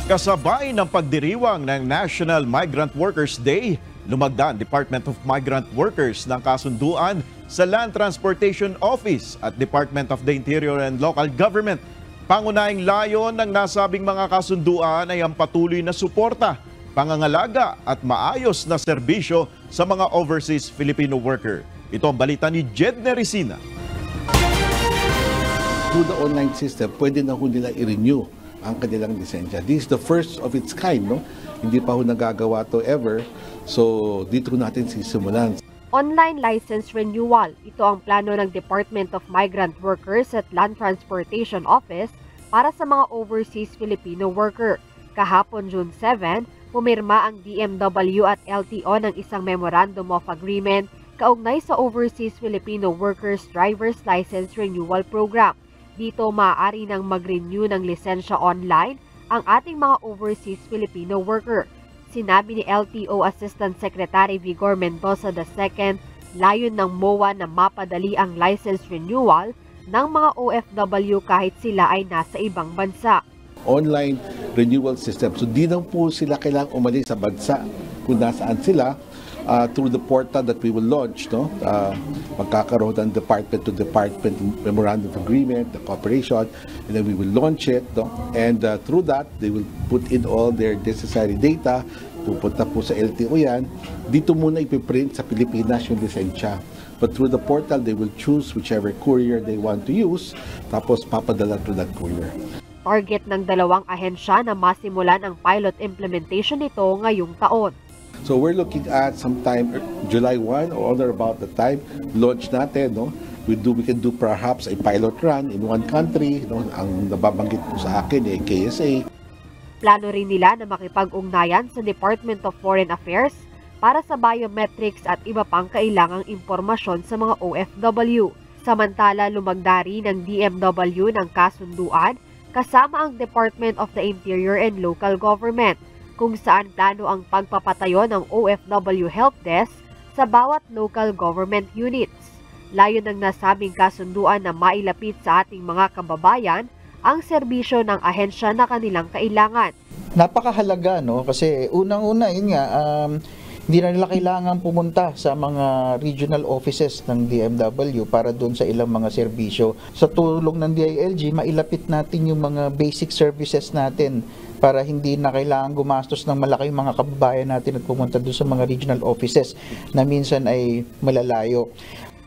Kasabay ng pagdiriwang ng National Migrant Workers Day, lumagda ang Department of Migrant Workers ng kasunduan sa Land Transportation Office at Department of the Interior and Local Government. Pangunahing layon ng nasabing mga kasunduan ay ang patuloy na suporta, pangangalaga at maayos na serbisyo sa mga overseas Filipino worker. Ito ang balita ni Jed Neresina. Through the online system, pwede na ho nila i-renew ang kanilang lisensya. This is the first of its kind, no? Hindi pa ho nagagawa to ever. So, dito natin sisimulan. Online license renewal. Ito ang plano ng Department of Migrant Workers at Land Transportation Office para sa mga overseas Filipino worker. Kahapon June 7, pumirma ang DMW at LTO ng isang Memorandum of Agreement kaugnay sa Overseas Filipino Workers Driver's License Renewal Program. Dito maaari nang mag-renew ng lisensya online ang ating mga overseas Filipino worker. Sinabi ni LTO Assistant Secretary Vigor Mendoza II, layon ng MOA na mapadali ang license renewal ng mga OFW kahit sila ay nasa ibang bansa. Online renewal system. So di lang po sila kailangang umalis sa bansa kung nasaan sila. Through the portal that we will launch, no? Magkakaroon ng department-to-department memorandum of agreement, the cooperation, and then we will launch it, no? And through that, they will put in all their necessary data, pupunta po sa LTO yan, dito muna ipiprint sa Pilipinas yung lisensya. But through the portal, they will choose whichever courier they want to use, tapos papadala to that courier. Target ng dalawang ahensya na masimulan ang pilot implementation nito ngayong taon. So we're looking at sometime July 1 or other about the time launch natin, no? We can do perhaps a pilot run in one country, no? Ang nababanggit po sa akin ay KSA. Plano rin nila na makipag-ugnayan sa Department of Foreign Affairs para sa biometrics at iba pang kailangang impormasyon sa mga OFW. Samantala, lumagdari ng DMW ng kasunduan kasama ang Department of the Interior and Local Government, kung saan plano ang pagpapatayo ng OFW Help Desk sa bawat local government units. Layon ng nasabing kasunduan na mailapit sa ating mga kababayan ang serbisyo ng ahensya na kanilang kailangan. Napakahalaga, no? Kasi unang-una, yun nga, hindi na nila kailangan pumunta sa mga regional offices ng DMW para doon sa ilang mga serbisyo. Sa tulong ng DILG, mailapit natin yung mga basic services natin para hindi na kailangan gumastos ng malaki yung mga kababayan natin at pumunta doon sa mga regional offices na minsan ay malalayo.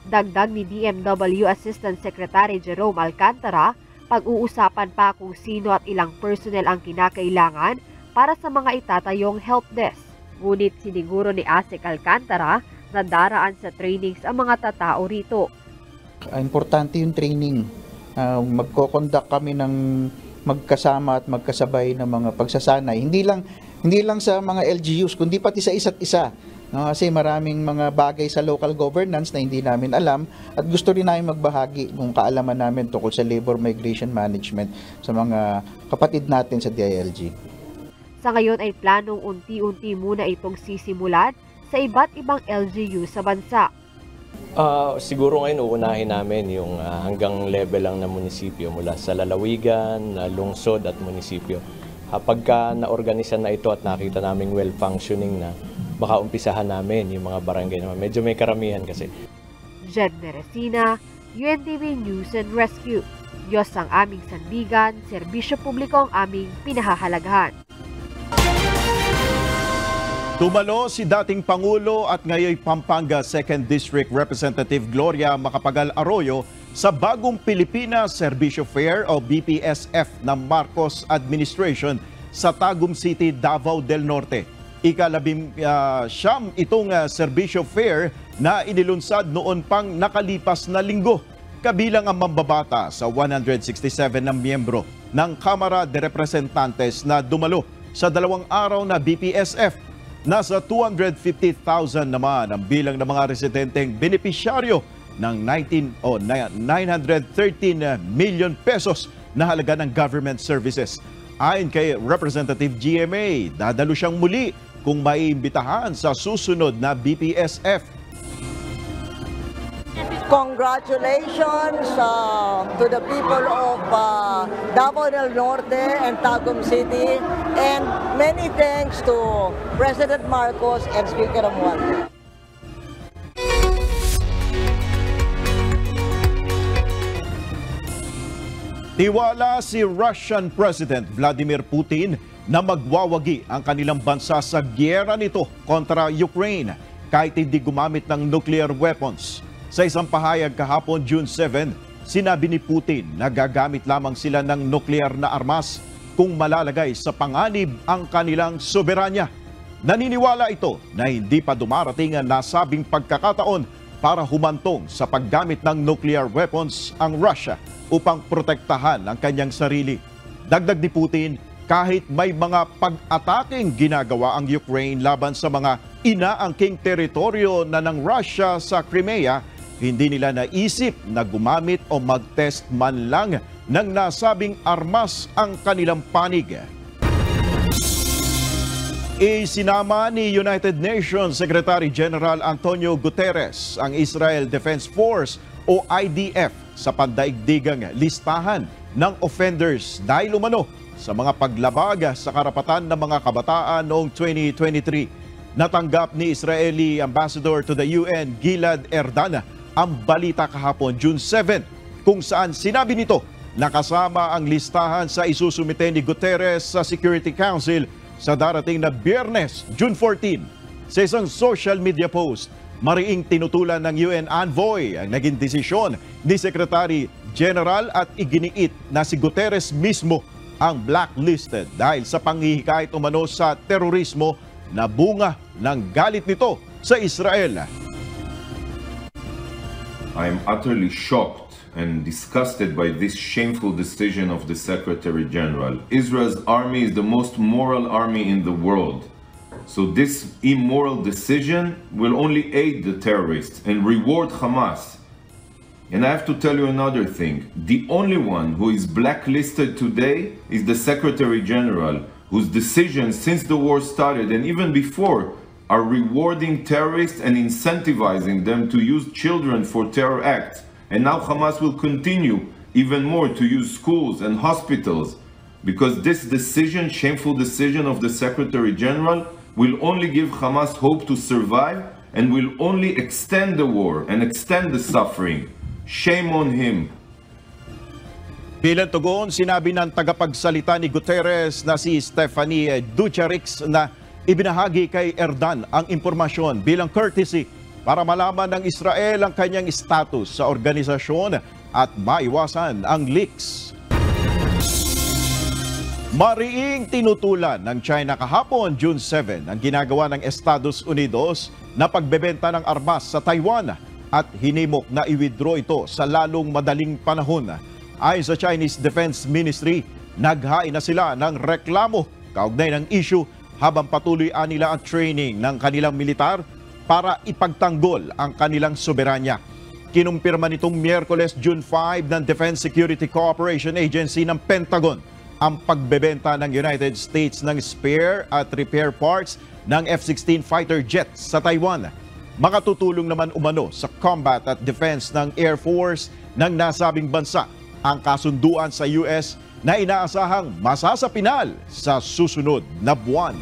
Dagdag ni DMW Assistant Secretary Jerome Alcantara, pag-uusapan pa kung sino at ilang personnel ang kinakailangan para sa mga itatayong help desk. Ngunit siniguro ni Asek Alcantara na daraan sa trainings ang mga tatao rito. Importante yung training. Magko-conduct kami ng magkasama at magkasabay ng mga pagsasanay. Hindi lang sa mga LGUs, kundi pati sa isa't isa. No, kasi maraming mga bagay sa local governance na hindi namin alam at gusto rin namin magbahagi ng kaalaman namin tungkol sa labor migration management sa mga kapatid natin sa DILG. Sa ngayon ay planong unti-unti muna itong sisimulan sa iba't ibang LGU sa bansa. Siguro ngayon uunahin namin yung hanggang level lang ng munisipyo mula sa lalawigan, lungsod at munisipyo. Pagka naorganisa na ito at nakita namin well-functioning na, baka umpisahan namin yung mga barangay naman. Medyo may karamihan kasi. Jed Neresina, UNTV News and Rescue. Diyos ang aming sandigan, serbisyo publiko ang aming pinahahalagahan. Tumalo si dating Pangulo at ngayon Pampanga 2nd District Representative Gloria Macapagal Arroyo sa Bagong Pilipinas Servicio Fair o BPSF ng Marcos Administration sa Tagum City, Davao del Norte. Siyam itong Servicio Fair na inilunsad noon pang nakalipas na linggo. Kabilang ang mambabata sa 167 na miyembro ng Kamara de Representantes na dumalo sa 2 araw na BPSF. Nasa 250,000 naman ang bilang ng mga residenteng benepisyaryo ng 913 million pesos na halaga ng government services. Ayon kay Representative GMA, dadalo siyang muli kung maiimbitahan sa susunod na BPSF. Congratulations to the people of Davao del Norte and Tagum City, and many thanks to President Marcos and Speaker Romualdez. Tiwala si Russian President Vladimir Putin na magwawagi ang kanilang bansa sa gyera nito kontra Ukraine kahit hindi gumamit ng nuclear weapons. Sa isang pahayag kahapon June 7, sinabi ni Putin na gagamit lamang sila ng nuclear na armas kung malalagay sa panganib ang kanilang soberanya. Naniniwala ito na hindi pa dumarating ang nasabing pagkakataon para humantong sa paggamit ng nuclear weapons ang Russia upang protektahan ang kanyang sarili. Dagdag ni Putin, kahit may mga pag-ataking ginagawa ang Ukraine laban sa mga inaangking teritoryo na ng Russia sa Crimea, hindi nila naisip na gumamit o mag-test man lang ng nasabing armas ang kanilang panig. Isinama ni United Nations Secretary General Antonio Guterres ang Israel Defense Force o IDF sa pandaigdigang listahan ng offenders dahil umano sa mga paglabag sa karapatan ng mga kabataan noong 2023. Natanggap ni Israeli Ambassador to the UN Gilad Erdan ang balita kahapon June 7 kung saan sinabi nito na kasama ang listahan sa isusumite ni Guterres sa Security Council sa darating na Biyernes, June 14. Sa isang social media post, mariing tinutulan ng UN envoy ang naging desisyon ni Secretary General at iginiit na si Guterres mismo ang blacklisted dahil sa panghihikayat umano sa terorismo na bunga ng galit nito sa Israel. I am utterly shocked and disgusted by this shameful decision of the Secretary General. Israel's army is the most moral army in the world. So this immoral decision will only aid the terrorists and reward Hamas. And I have to tell you another thing. The only one who is blacklisted today is the Secretary General, whose decisions since the war started and even before are rewarding terrorists and incentivizing them to use children for terror acts. And now Hamas will continue even more to use schools and hospitals because this decision, shameful decision of the Secretary General, will only give Hamas hope to survive and will only extend the war and extend the suffering. Shame on him. Bilang tugon, sinabi ng tagapagsalita ni Guterres na si Stephanie Dujarric na ibinahagi kay Erdan ang impormasyon bilang courtesy para malaman ng Israel ang kanyang status sa organisasyon at maiwasan ang leaks. Mariing tinutulan ng China kahapon, June 7, ang ginagawa ng Estados Unidos na pagbebenta ng armas sa Taiwan at hinimok na i-withdraw ito sa lalong madaling panahon. Ayon sa Chinese Defense Ministry, naghain na sila ng reklamo kaugnay ng issue habang patuloy nila ang training ng kanilang militar para ipagtanggol ang kanilang soberanya. Kinumpirma nitong Miyerkules, June 5 ng Defense Security Cooperation Agency ng Pentagon ang pagbebenta ng United States ng spare at repair parts ng F-16 fighter jets sa Taiwan. Makatutulong naman umano sa combat at defense ng Air Force ng nasabing bansa ang kasunduan sa US na inaasahang masasapinal sa susunod na buwan.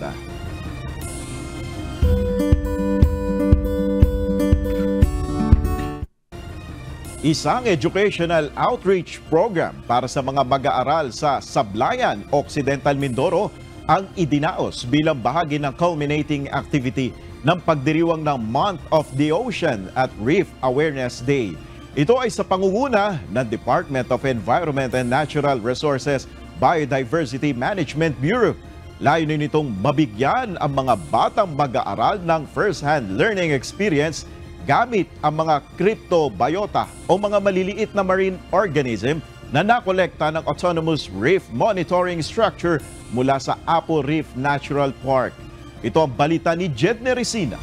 Isang educational outreach program para sa mga mag-aaral sa Sablayan, Occidental Mindoro ang idinaos bilang bahagi ng culminating activity ng pagdiriwang ng Month of the Ocean at Reef Awareness Day. Ito ay sa pangunguna ng Department of Environment and Natural Resources Biodiversity Management Bureau. Layunin nitong mabigyan ang mga batang mag-aaral ng first-hand learning experience gamit ang mga cryptobiota o mga maliliit na marine organism na nakolekta ng Autonomous Reef Monitoring Structure mula sa Apo Reef Natural Park. Ito ang balita ni Jedne Resina.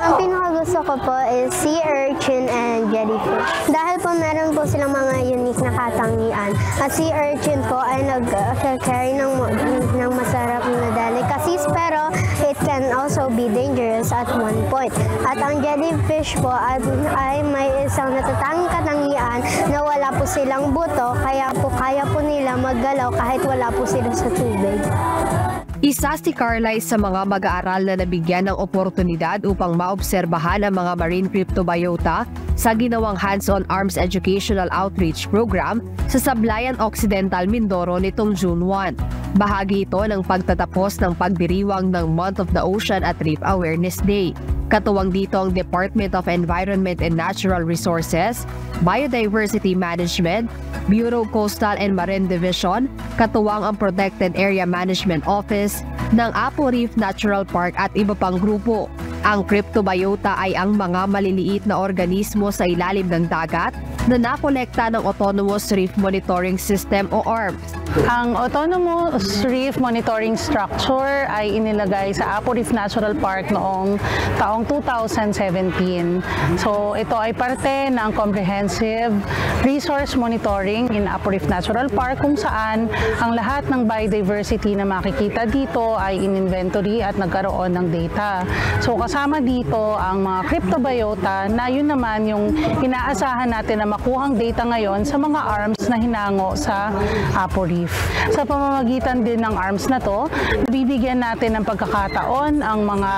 Ang pinakagusto ko po is sea urchin and jellyfish. Dahil po meron po silang mga unique na katangian. At sea urchin po ay nag-carry ng masarap na delicacies, pero it can also be dangerous at one point. At ang jellyfish po ay may isang natatanging katangian na wala po silang buto, kaya po nila maggalaw kahit wala po sila sa tubig. Isa si Carly sa mga mag-aaral na nabigyan ng oportunidad upang maobserbahan ang mga marine cryptobiota sa ginawang hands-on arms educational outreach program sa Sablayan Occidental, Mindoro nitong June 1. Bahagi ito ng pagtatapos ng pagdiriwang ng Month of the Ocean at Reef Awareness Day. Katuwang dito ang Department of Environment and Natural Resources, Biodiversity Management, Bureau Coastal and Marine Division, katuwang ang Protected Area Management Office ng Apo Reef Natural Park at iba pang grupo. Ang cryptobiota ay ang mga maliliit na organismo sa ilalim ng dagat na nakolekta ng Autonomous Reef Monitoring System o ARMS. Ang Autonomous Reef Monitoring Structure ay inilagay sa Apo Reef Natural Park noong taong 2017. So ito ay parte ng comprehensive resource monitoring in Apo Reef Natural Park kung saan ang lahat ng biodiversity na makikita dito ay in-inventory at nagkaroon ng data. So kasama dito ang mga cryptobiota na yun naman yung inaasahan natin na makuhang data ngayon sa mga ARMS na hinango sa Apo Reef. Sa pamamagitan din ng ARMS na to, nabibigyan natin ng pagkakataon ang mga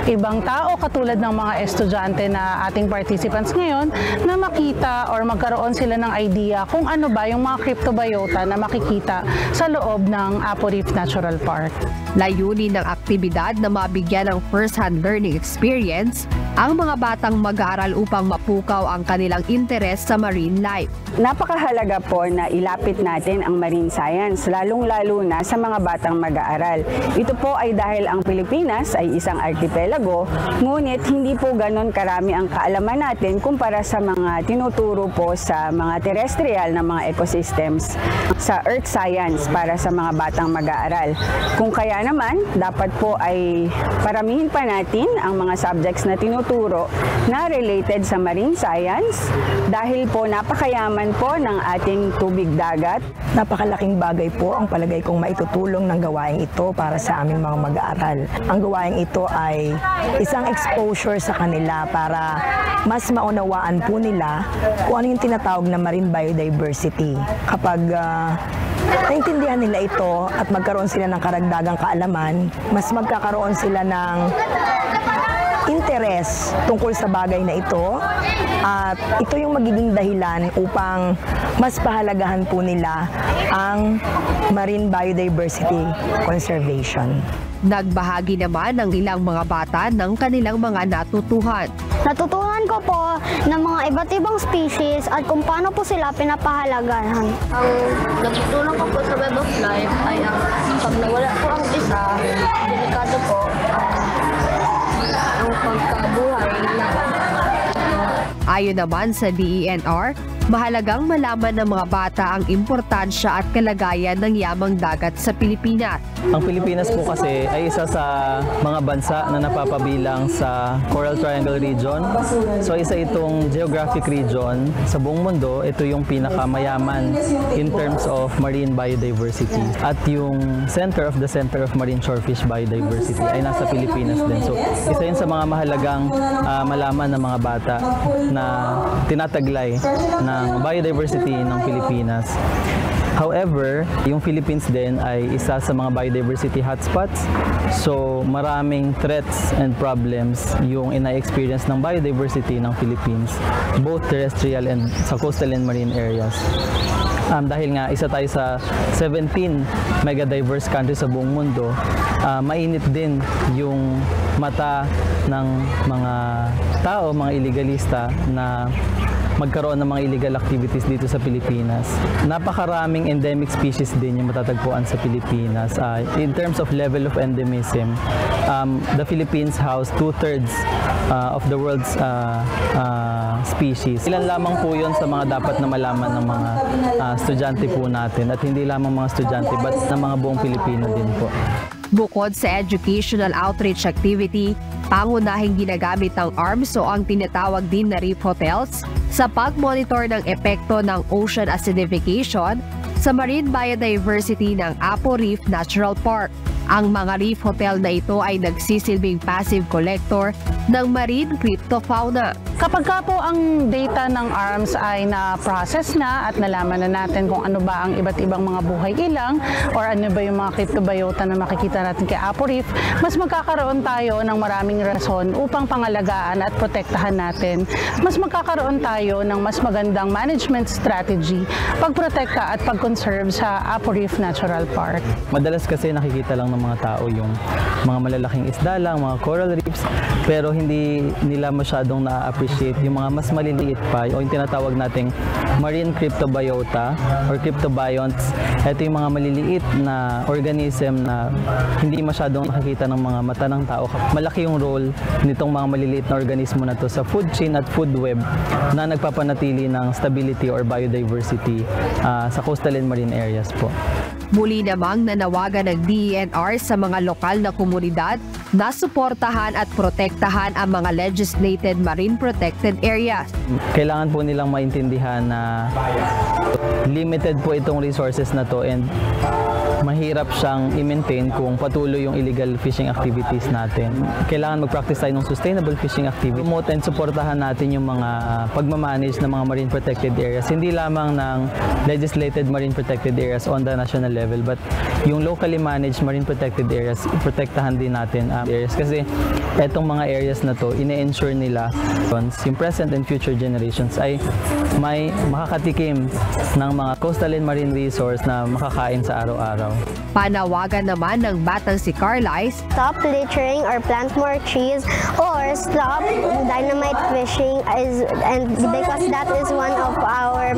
ibang tao katulad ng mga estudyante na ating participants ngayon na makita or magkaroon sila ng idea kung ano ba yung mga cryptobiota na makikita sa loob ng Apo Reef Natural Park. Layunin ng aktibidad na mabigyan ng first-hand learning experience ang mga batang mag-aaral upang mapukaw ang kanilang interes sa marine life. Napakahalaga po na ilapit natin ang marine science, lalong-lalo na sa mga batang mag-aaral. Ito po ay dahil ang Pilipinas ay isang archipelago, ngunit hindi po ganon karami ang kaalaman natin kumpara sa mga tinuturo po sa mga terrestrial na mga ecosystems sa earth science para sa mga batang mag-aaral. Kung kaya naman, dapat po ay paramihin pa natin ang mga subjects na tinuturo na related sa marine science dahil po napakayaman po ng ating tubig dagat. Napakalaking bagay po ang palagay kong maitutulong ng gawaing ito para sa aming mga mag-aaral. Ang gawaing ito ay isang exposure sa kanila para mas maunawaan po nila kung ano yung tinatawag na marine biodiversity. Kapag naintindihan nila ito at magkaroon sila ng karagdagang kaalaman, mas magkakaroon sila ng interes tungkol sa bagay na ito at ito yung magiging dahilan upang mas pahalagahan po nila ang marine biodiversity conservation. Nagbahagi naman ng ilang mga bata ng kanilang mga natutuhan. Natutunan ko po ng mga iba't ibang species at kung paano po sila pinapahalagahan. Ang natutunan ko po sa Web of Life ay ang pag nawala po ang isa, delikado po ang pagkabuhay. Ayon naman sa DENR, mahalagang malaman ng mga bata ang importansya at kalagayan ng yamang dagat sa Pilipinas. Ang Pilipinas po kasi ay isa sa mga bansa na napapabilang sa Coral Triangle region. So isa itong geographic region sa buong mundo, ito yung pinakamayaman in terms of marine biodiversity. At yung center of marine shorefish biodiversity ay nasa Pilipinas din. So isa yun sa mga mahalagang malaman ng mga bata na tinataglay ng biodiversity ng Pilipinas. However, yung Philippines din ay isa sa mga biodiversity hotspots. So, maraming threats and problems yung ina-experience ng biodiversity ng Philippines, both terrestrial and sa coastal and marine areas. Dahil nga isa tayo sa 17 mega-diverse countries sa buong mundo, mainit din yung mata ng mga tao, mga illegalista na magkaroon ng mga illegal activities dito sa Pilipinas. Napakaraming endemic species din yung matatagpuan sa Pilipinas. In terms of level of endemism, the Philippines house 2/3 of the world's species. Ilan lamang po yun sa mga dapat na malaman ng mga estudyante po natin at hindi lamang mga estudyante but ng mga buong Pilipino din po. Bukod sa educational outreach activity, pangunahing ginagamit ng ARMS o ang tinatawag din na reef hotels sa pag-monitor ng epekto ng ocean acidification sa marine biodiversity ng Apo Reef Natural Park. Ang mga reef hotel na ito ay nagsisilbing passive collector ng marine cryptofauna. Kapag ka po ang data ng ARMS ay na-process na at nalaman na natin kung ano ba ang iba't ibang mga buhay ilang or ano ba yung mga cryptobiota na makikita natin kay Apo Reef, mas magkakaroon tayo ng maraming rason upang pangalagaan at protektahan natin. Mas magkakaroon tayo ng mas magandang management strategy, pagprotekta at pag-conserve sa Apo Reef Natural Park. Madalas kasi nakikita lang ng mga tao yung mga malalaking isda lang, mga coral reefs, pero hindi nila masyadong na-appreciate yung mga mas maliliit pa o yung tinatawag nating marine cryptobiota or cryptobionts. Ito yung mga maliliit na organism na hindi masyadong nakikita ng mga mata ng tao. Malaki yung role nitong mga maliliit na organismo na to sa food chain at food web na nagpapanatili ng stability or biodiversity sa coastal and marine areas po. Muli namang nanawagan ng DENR sa mga lokal na komunidad na suportahan at protektahan ang mga legislated marine protected areas. Kailangan po nilang maintindihan na limited po itong resources na to and mahirap siyang i-maintain kung patuloy yung illegal fishing activities natin. Kailangan mag-practice tayo ng sustainable fishing activity. Promote and supportahan natin yung mga pagmamanage ng mga marine protected areas. Hindi lamang ng legislated marine protected areas on the national level, but yung locally managed marine protected areas, protektahan din natin areas. Kasi etong mga areas na to, ine-ensure nila yung present and future generations ay may makakatikim ng mga coastal and marine resource na makakain sa araw-araw. Panawagan naman ng batang si Carlisle, stop littering or plant more trees or stop dynamite fishing and because that is one of our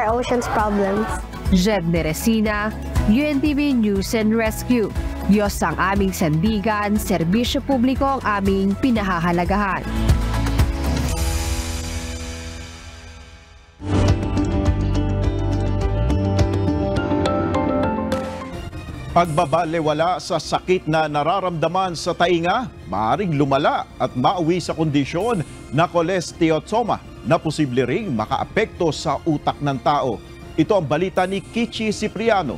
ocean's problems. Jed Neresina, UNTV News and Rescue. Diyos ang aming sandigan, serbisyo publiko ang aming pinahahalagahan. Pagbabalewala sa sakit na nararamdaman sa tainga, maaaring lumala at mauwi sa kondisyon na cholesteatoma na posible ring makaapekto sa utak ng tao. Ito ang balita ni Kichi Cipriano.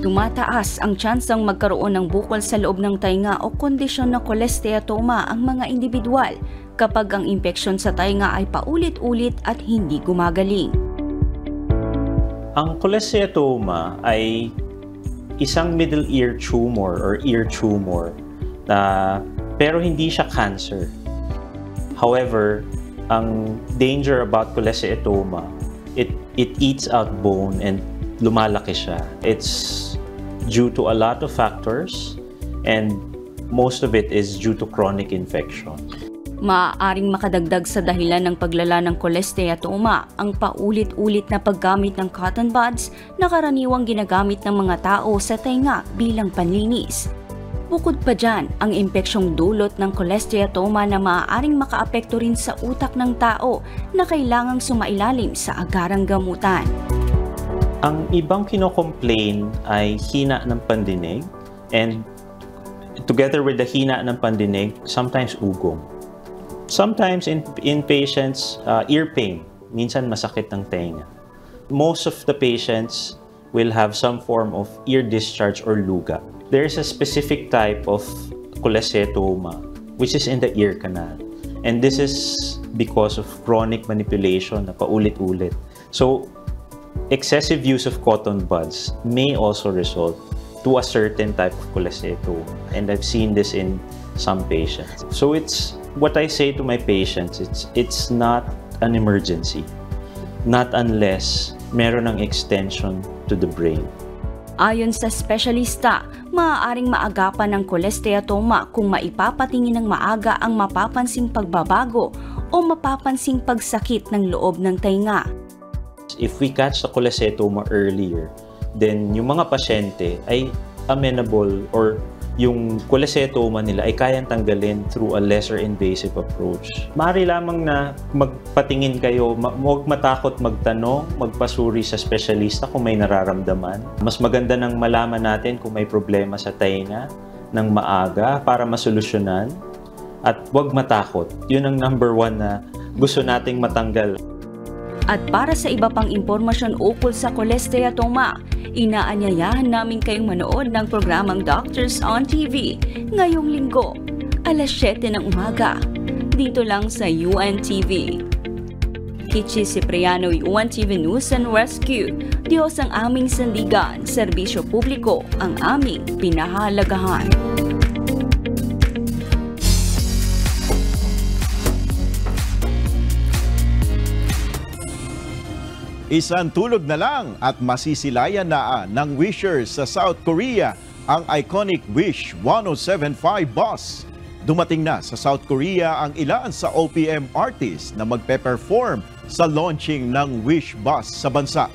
Tumataas ang tsansang magkaroon ng bukol sa loob ng tainga o kondisyon na cholesteatoma ang mga individual kapag ang impeksyon sa tainga ay paulit-ulit at hindi gumagaling. Ang cholesteatoma ay isang middle ear tumor or ear tumor pero hindi siya cancer. However, ang danger about cholesteatoma, it eats out bone and lumalaki siya. It's due to a lot of factors and most of it is due to chronic infection. Maaaring makadagdag sa dahilan ng paglala ng cholesteatoma ang paulit-ulit na paggamit ng cotton buds na karaniwang ginagamit ng mga tao sa tainga bilang panlinis. Bukod pa dyan, ang impeksyong dulot ng cholesteatoma na maaaring makaapekto rin sa utak ng tao na kailangang sumailalim sa agarang gamutan. Ang ibang kino-complain ay hina ng pandinig and together with the hina ng pandinig, sometimes ugong. Sometimes in patients, ear pain, minsan masakit ng tenga. Most of the patients will have some form of ear discharge or luga. There is a specific type of cholesteatoma which is in the ear canal. And this is because of chronic manipulation na paulit-ulit. So, excessive use of cotton buds may also result to a certain type of cholesteatoma. And I've seen this in some patients. So it's what I say to my patients, it's not an emergency. Not unless meron ng extension to the brain. Ayon sa espesyalista, maaaring maagapan ng cholesteatoma kung maipapatingin ng maaga ang mapapansing pagbabago o mapapansing pagsakit ng loob ng tainga. If we catch the cholesteatoma earlier, then yung mga pasyente ay amenable or yung cholesteatoma nila ay kayang tanggalin through a lesser invasive approach. Maaari lamang na magpatingin kayo, huwag matakot magtanong, magpasuri sa espesyalista kung may nararamdaman. Mas maganda nang malaman natin kung may problema sa tainga ng maaga para masolusyonan at huwag matakot. Yun ang number 1 na gusto nating matanggal. At para sa iba pang impormasyon ukol sa cholesteatoma, inaanyayahan namin kayong manood ng programang Doctors on TV ngayong linggo, alas 7 ng umaga, dito lang sa UNTV. Kichi Cipriano, UNTV News and Rescue. Diyos ang aming sandigan, serbisyo publiko ang aming pinahalagahan. Isang tulog na lang at masisilayan na ng Wishers sa South Korea ang iconic Wish 1075 bus. Dumating na sa South Korea ang ilan sa OPM artists na magpe-perform sa launching ng Wish bus sa bansa.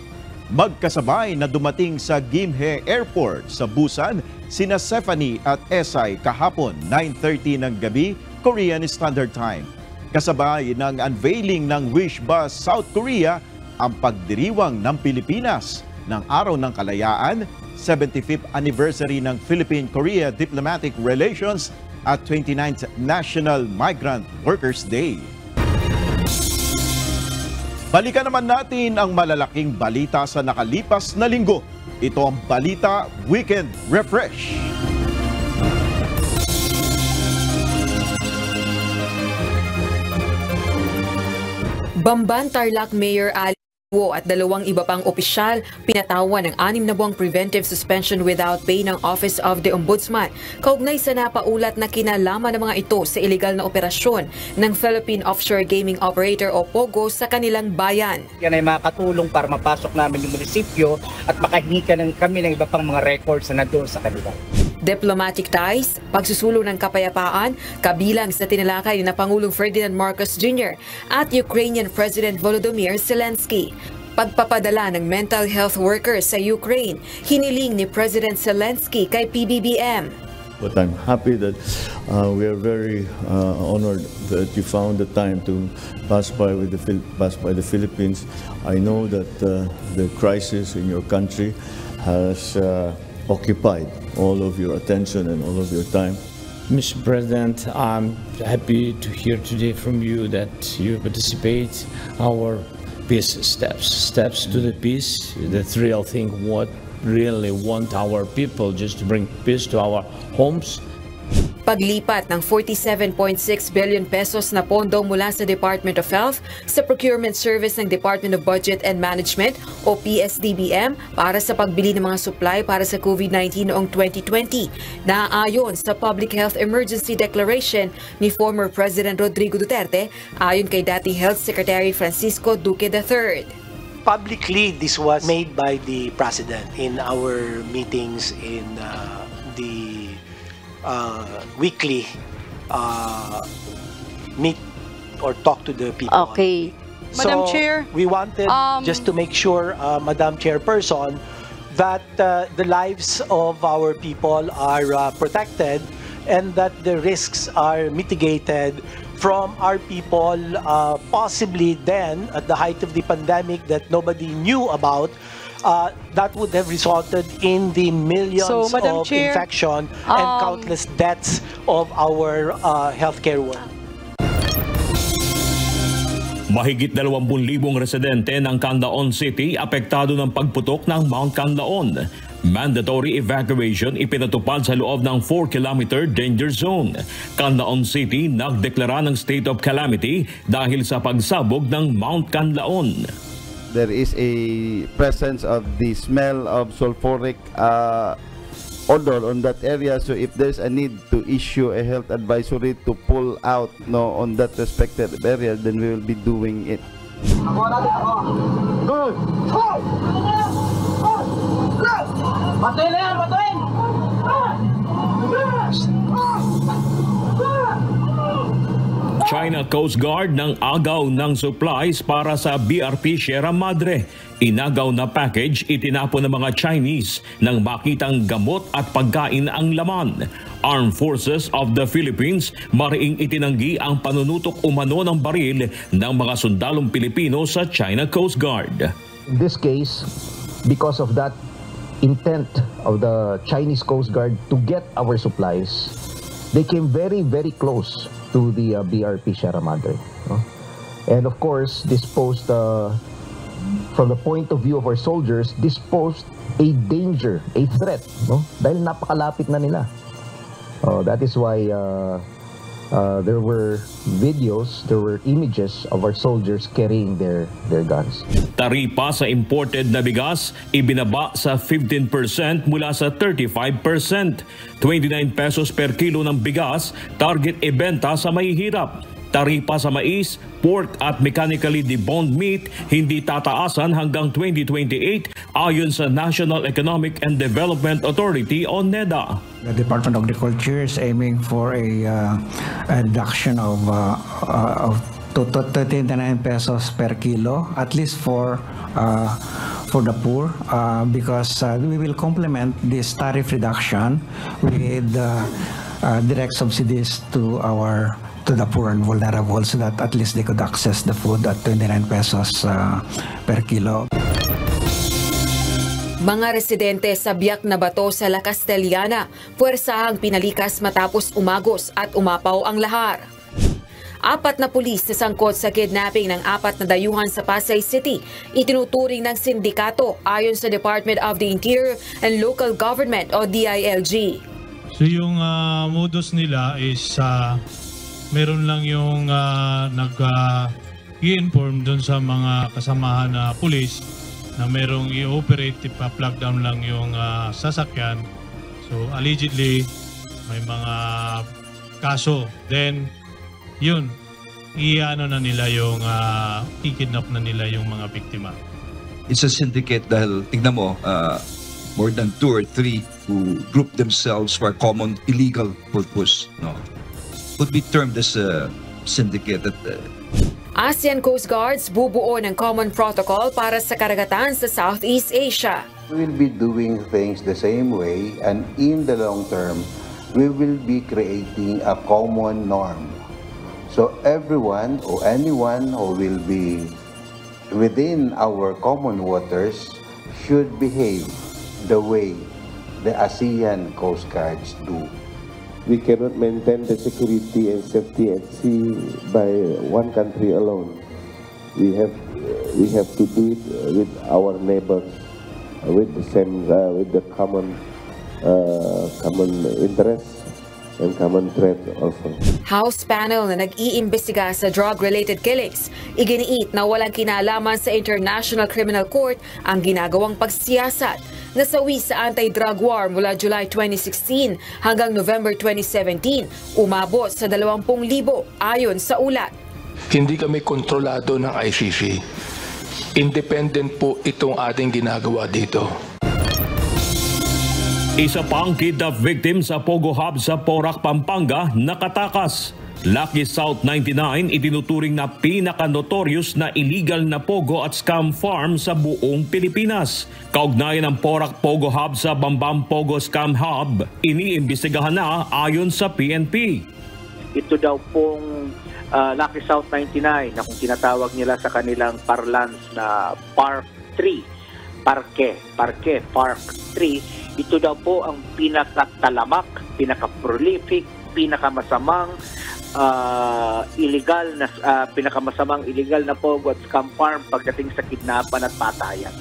Magkasabay na dumating sa Gimhae Airport sa Busan sina Stephanie at Esai kahapon 9:30 ng gabi Korean Standard Time. Kasabay ng unveiling ng Wish bus South Korea ang pagdiriwang ng Pilipinas ng Araw ng Kalayaan, 75th anniversary ng Philippine-Korea Diplomatic Relations at 29th National Migrant Workers Day. Balikan naman natin ang malalaking balita sa nakalipas na linggo. Ito ang Balita Weekend Refresh. Bamban Tarlac Mayor Ali at 2 iba pang opisyal pinatawan ng 6 na buwang preventive suspension without pay ng Office of the Ombudsman kaugnay sa napaulat na kinalaman ng mga ito sa ilegal na operasyon ng Philippine Offshore Gaming Operator o POGO sa kanilang bayan. Yan ay makatulong para mapasok namin yung munisipyo at makahingi kami ng iba pang mga records na nandoon sa kanila. Diplomatic ties, pagsusulong ng kapayapaan, kabilang sa tinalakay ni Pangulong Ferdinand Marcos Jr. at Ukrainian President Volodymyr Zelensky. Pagpapadala ng mental health workers sa Ukraine, hiniling ni President Zelensky kay PBBM. But I'm happy that we are very honored that you found the time to pass by the Philippines. I know that the crisis in your country has occupied all of your attention and all of your time. Mr. President, I'm happy to hear today from you that you participate our peace steps to the peace. That's real thing what really want our people, just to bring peace to our homes. Paglipat ng 47.6 billion pesos na pondo mula sa Department of Health sa Procurement Service ng Department of Budget and Management o PSDBM para sa pagbili ng mga supply para sa COVID-19 noong 2020. Naaayon sa Public Health Emergency Declaration ni former President Rodrigo Duterte ayon kay dating Health Secretary Francisco Duque III. publicly this was made by the President in our meetings in the weekly meet or talk to the people. Okay. Madam So, Chair, we wanted just to make sure, Madam Chairperson, that the lives of our people are protected and that the risks are mitigated from our people, possibly then at the height of the pandemic that nobody knew about, that would have resulted in the millions Madam of Chair, infection and countless deaths of our healthcare workers. Mahigit 20,000 residente ng Canlaon City apektado ng pagputok ng Mount Canlaon. Mandatory evacuation ipinatupad sa loob ng 4-kilometer danger zone. Canlaon City nagdeklara ng state of calamity dahil sa pagsabog ng Mount Canlaon. There is a presence of the smell of sulfuric odor on that area, so if there's a need to issue a health advisory to pull out on that respected area, then we will be doing it. Good! Patuin na yan! Patuin! China Coast Guard ng agaw ng supplies para sa BRP Sierra Madre. Inagaw na package itinapon ng mga Chinese nang makitang gamot at pagkain ang laman. Armed Forces of the Philippines mariing itinanggi ang panunutok umano ng baril ng mga sundalong Pilipino sa China Coast Guard. In this case, because of that intent of the Chinese Coast Guard to get our supplies, they came very, very close to the BRP Sierra Madre. And of course, this posed, from the point of view of our soldiers, this posed a danger, a threat, dahil napakalapit na nila. That is why there were videos, there were images of our soldiers carrying their guns. Taripa sa imported na bigas, ibinaba sa 15% mula sa 35%. 29 pesos per kilo ng bigas, target ibenta sa mahihirap. Taripa sa mais, pork at mechanically deboned meat hindi tataasan hanggang 2028 ayon sa National Economic and Development Authority o NEDA. The Department of Agriculture is aiming for a reduction of 39 pesos per kilo, at least for the poor, because we will complement this tariff reduction with direct subsidies to the poor and vulnerable, so that at least they could access the food at 29 pesos per kilo. Mga residente sa Biak na Bato sa La Castellana, puwersahang pinalikas matapos umagos at umapaw ang lahar. 4 na pulis na sangkot sa kidnapping ng 4 na dayuhan sa Pasay City, itinuturing ng sindikato ayon sa Department of the Interior and Local Government o DILG. So yung modus nila is meron lang yung nag-i-inform doon sa mga kasamahan na pulis na merong i-operate, ipa-plug down lang yung sasakyan. So allegedly may mga kaso. Then yun, i-ano na nila yung i-kidnap na nila yung mga biktima. It's a syndicate dahil tignan mo, more than 2 or 3 who group themselves for a common illegal purpose. Would be termed as a syndicate. ASEAN Coast Guards bubuo ng common protocol para sa karagatan sa Southeast Asia. We will be doing things the same way, and in the long term, we will be creating a common norm. So everyone or anyone who will be within our common waters should behave the way the ASEAN Coast Guards do. We cannot maintain the security and safety at sea by one country alone. We have to do it with our neighbors, with the common interests and common threat also. House panel na nag-iimbestiga sa drug-related killings, iginiit na walang kinalaman sa International Criminal Court ang ginagawang pagsiyasat. Nasawi sa anti-drug war mula July 2016 hanggang November 2017, umabot sa 20,000 ayon sa ulat. Hindi kami kontrolado ng ICC. independent po itong ating ginagawa dito. Isa pang kidnap victim sa Pogo Hub sa Porac, Pampanga, nakatakas. Lucky South 99 itinuturing na pinaka-notorious na illegal na Pogo at scam farm sa buong Pilipinas. Kaugnayan ng Porac Pogo Hub sa Bambam Pogo Scam Hub, iniimbestigahan na ayon sa PNP. Ito daw pong Lucky South 99 na kung tinatawag nila sa kanilang parlance na Park 3, Park 3, ito daw po ang pinakatalamak, pinaka-prolific, pinakamasamang illegal na Pogo at scam farm pagdating sa kidnapan at patayan.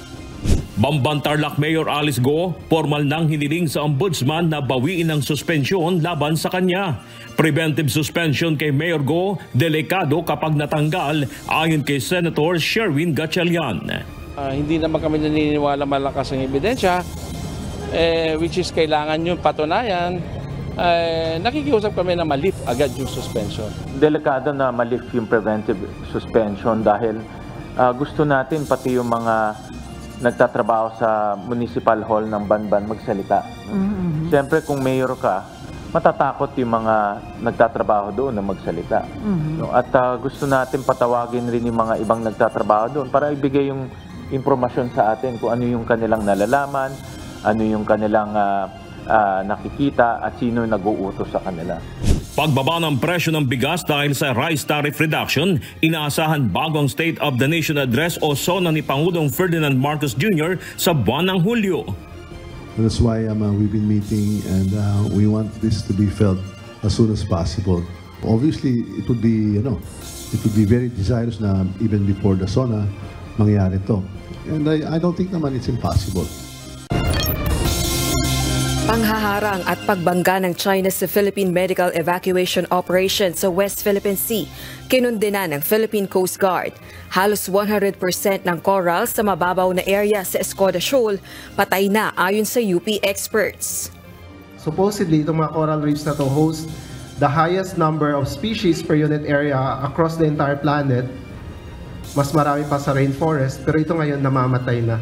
Bamban Tarlac Mayor Alice Go, formal nang hiniling sa ombudsman na bawiin ang suspensyon laban sa kanya. Preventive suspension kay Mayor Go, delikado kapag natanggal, ayon kay Senator Sherwin Gatchalian. Hindi naman kami naniniwala malakas ang ebidensya, which is kailangan yung patunayan. Nakikiusap kami na ma-lift agad yung suspension. Delikado na ma-lift yung preventive suspension dahil gusto natin pati yung mga nagtatrabaho sa municipal hall ng Banban magsalita. Siyempre kung mayor ka, matatakot yung mga nagtatrabaho doon na magsalita. At gusto natin patawagin rin yung mga ibang nagtatrabaho doon para ibigay yung impormasyon sa atin kung ano yung kanilang nalalaman, ano yung kanilang nakikita at sino nag-uutos sa kanila. Pagbaba ng presyo ng bigas dahil sa rice tariff reduction, inaasahan bagong State of the Nation Address o SONA ni Pangulong Ferdinand Marcos Jr. sa buwan ng Hulyo. That's why we've been meeting and we want this to be felt as soon as possible. Obviously, it would be, it would be very desirous na even before the SONA mangyari to. And I don't think naman it's impossible. Panghaharang at pagbangga ng China sa Philippine Medical Evacuation Operation sa West Philippine Sea, kinundena ng Philippine Coast Guard. Halos 100% ng coral sa mababaw na area sa Escoda Shoal patay na ayon sa UP experts. Supposedly, itong mga coral reefs na to host the highest number of species per unit area across the entire planet. Mas marami pa sa rainforest, pero ito ngayon namamatay na.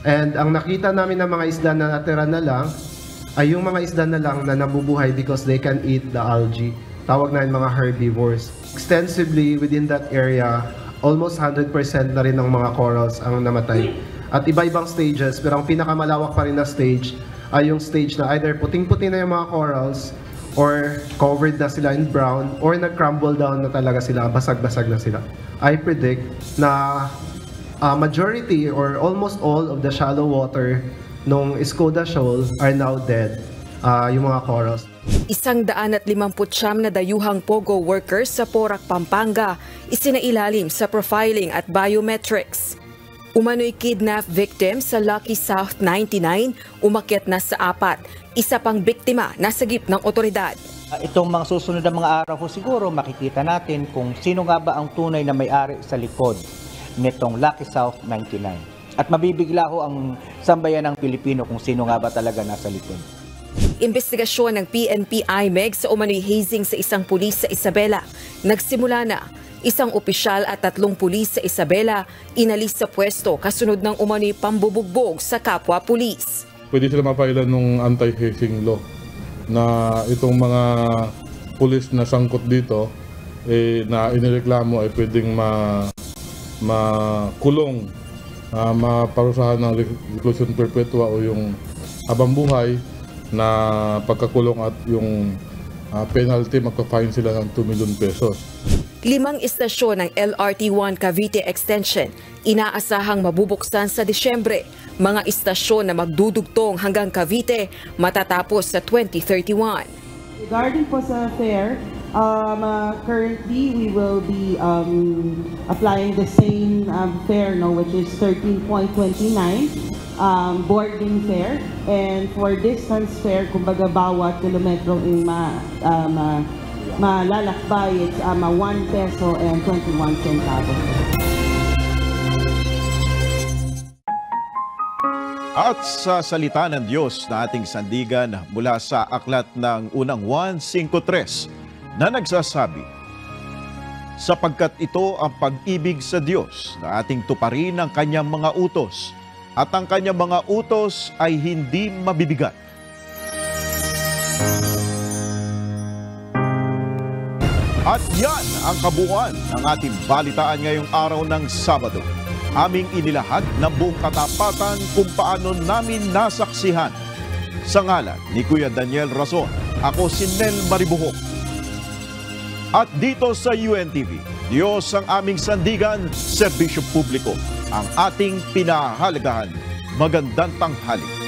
And ang nakita namin ng mga isda na natira na lang, ay yung mga isda na lang na nabubuhay because they can eat the algae. Tawag na yung mga herbivores. Extensively within that area, almost 100% na rin ng mga corals ang namatay. At iba-ibang stages, pero ang pinakamalawak pa rin na stage ay yung stage na either puting-puti na yung mga corals or covered na sila in brown or nag-crumble down na talaga sila, basag-basag na sila. I predict na majority or almost all of the shallow water nung Escoda Shoal are now dead, yung mga corals. 159 na dayuhang Pogo workers sa Porac, Pampanga, isinailalim sa profiling at biometrics. Umano'y kidnap victim sa Lucky South 99, umakyat na sa 4. Isa pang biktima nasagip ng otoridad. Itong mga susunod na mga araw ko siguro makikita natin kung sino nga ba ang tunay na may-ari sa likod nitong Lucky South 99. At mabibigla ho ang sambayan ng Pilipino kung sino nga ba talaga nasa likod. Investigasyon ng PNP IMEG sa umano'y hazing sa isang pulis sa Isabela. Nagsimula na. Isang opisyal at 3 pulis sa Isabela inalis sa pwesto kasunod ng umano'y pambubugbog sa kapwa pulis. Pwede sila mapailan ng anti-hazing law na itong mga pulis na sangkot dito na inireklamo ay pwedeng makulong, maparusahan ng reclusion perpetua o yung habang buhay na pagkakulong at yung penalty magpa-fine sila ng 2 million pesos. 5 istasyon ng LRT1 Cavite Extension inaasahang mabubuksan sa Disyembre. Mga istasyon na magdudugtong hanggang Cavite matatapos sa 2031. Regarding po sa fare, currently we will be applying the same fare, which is 13.29 boarding fare, and for distance fare, kumbaga bawat kilometro yung malalakbay, it's 1 peso and 21 centavos. At sa salita ng Diyos na ating sandigan mula sa aklat ng unang 1:5-3 na nagsasabi, sapagkat ito ang pag-ibig sa Diyos na ating tuparin ang kanyang mga utos at ang kanyang mga utos ay hindi mabibigat. At yan ang kabuuan ng ating balitaan ngayong araw ng Sabado. Aming inilahad ng buong katapatan kung paano namin nasaksihan. Sa ngalan ni Kuya Daniel Rason, ako si Nel Maribuhok. At dito sa UNTV, Diyos ang aming sandigan, serbisyo publiko, ang ating pinahahalagahan. Magandang tanghali.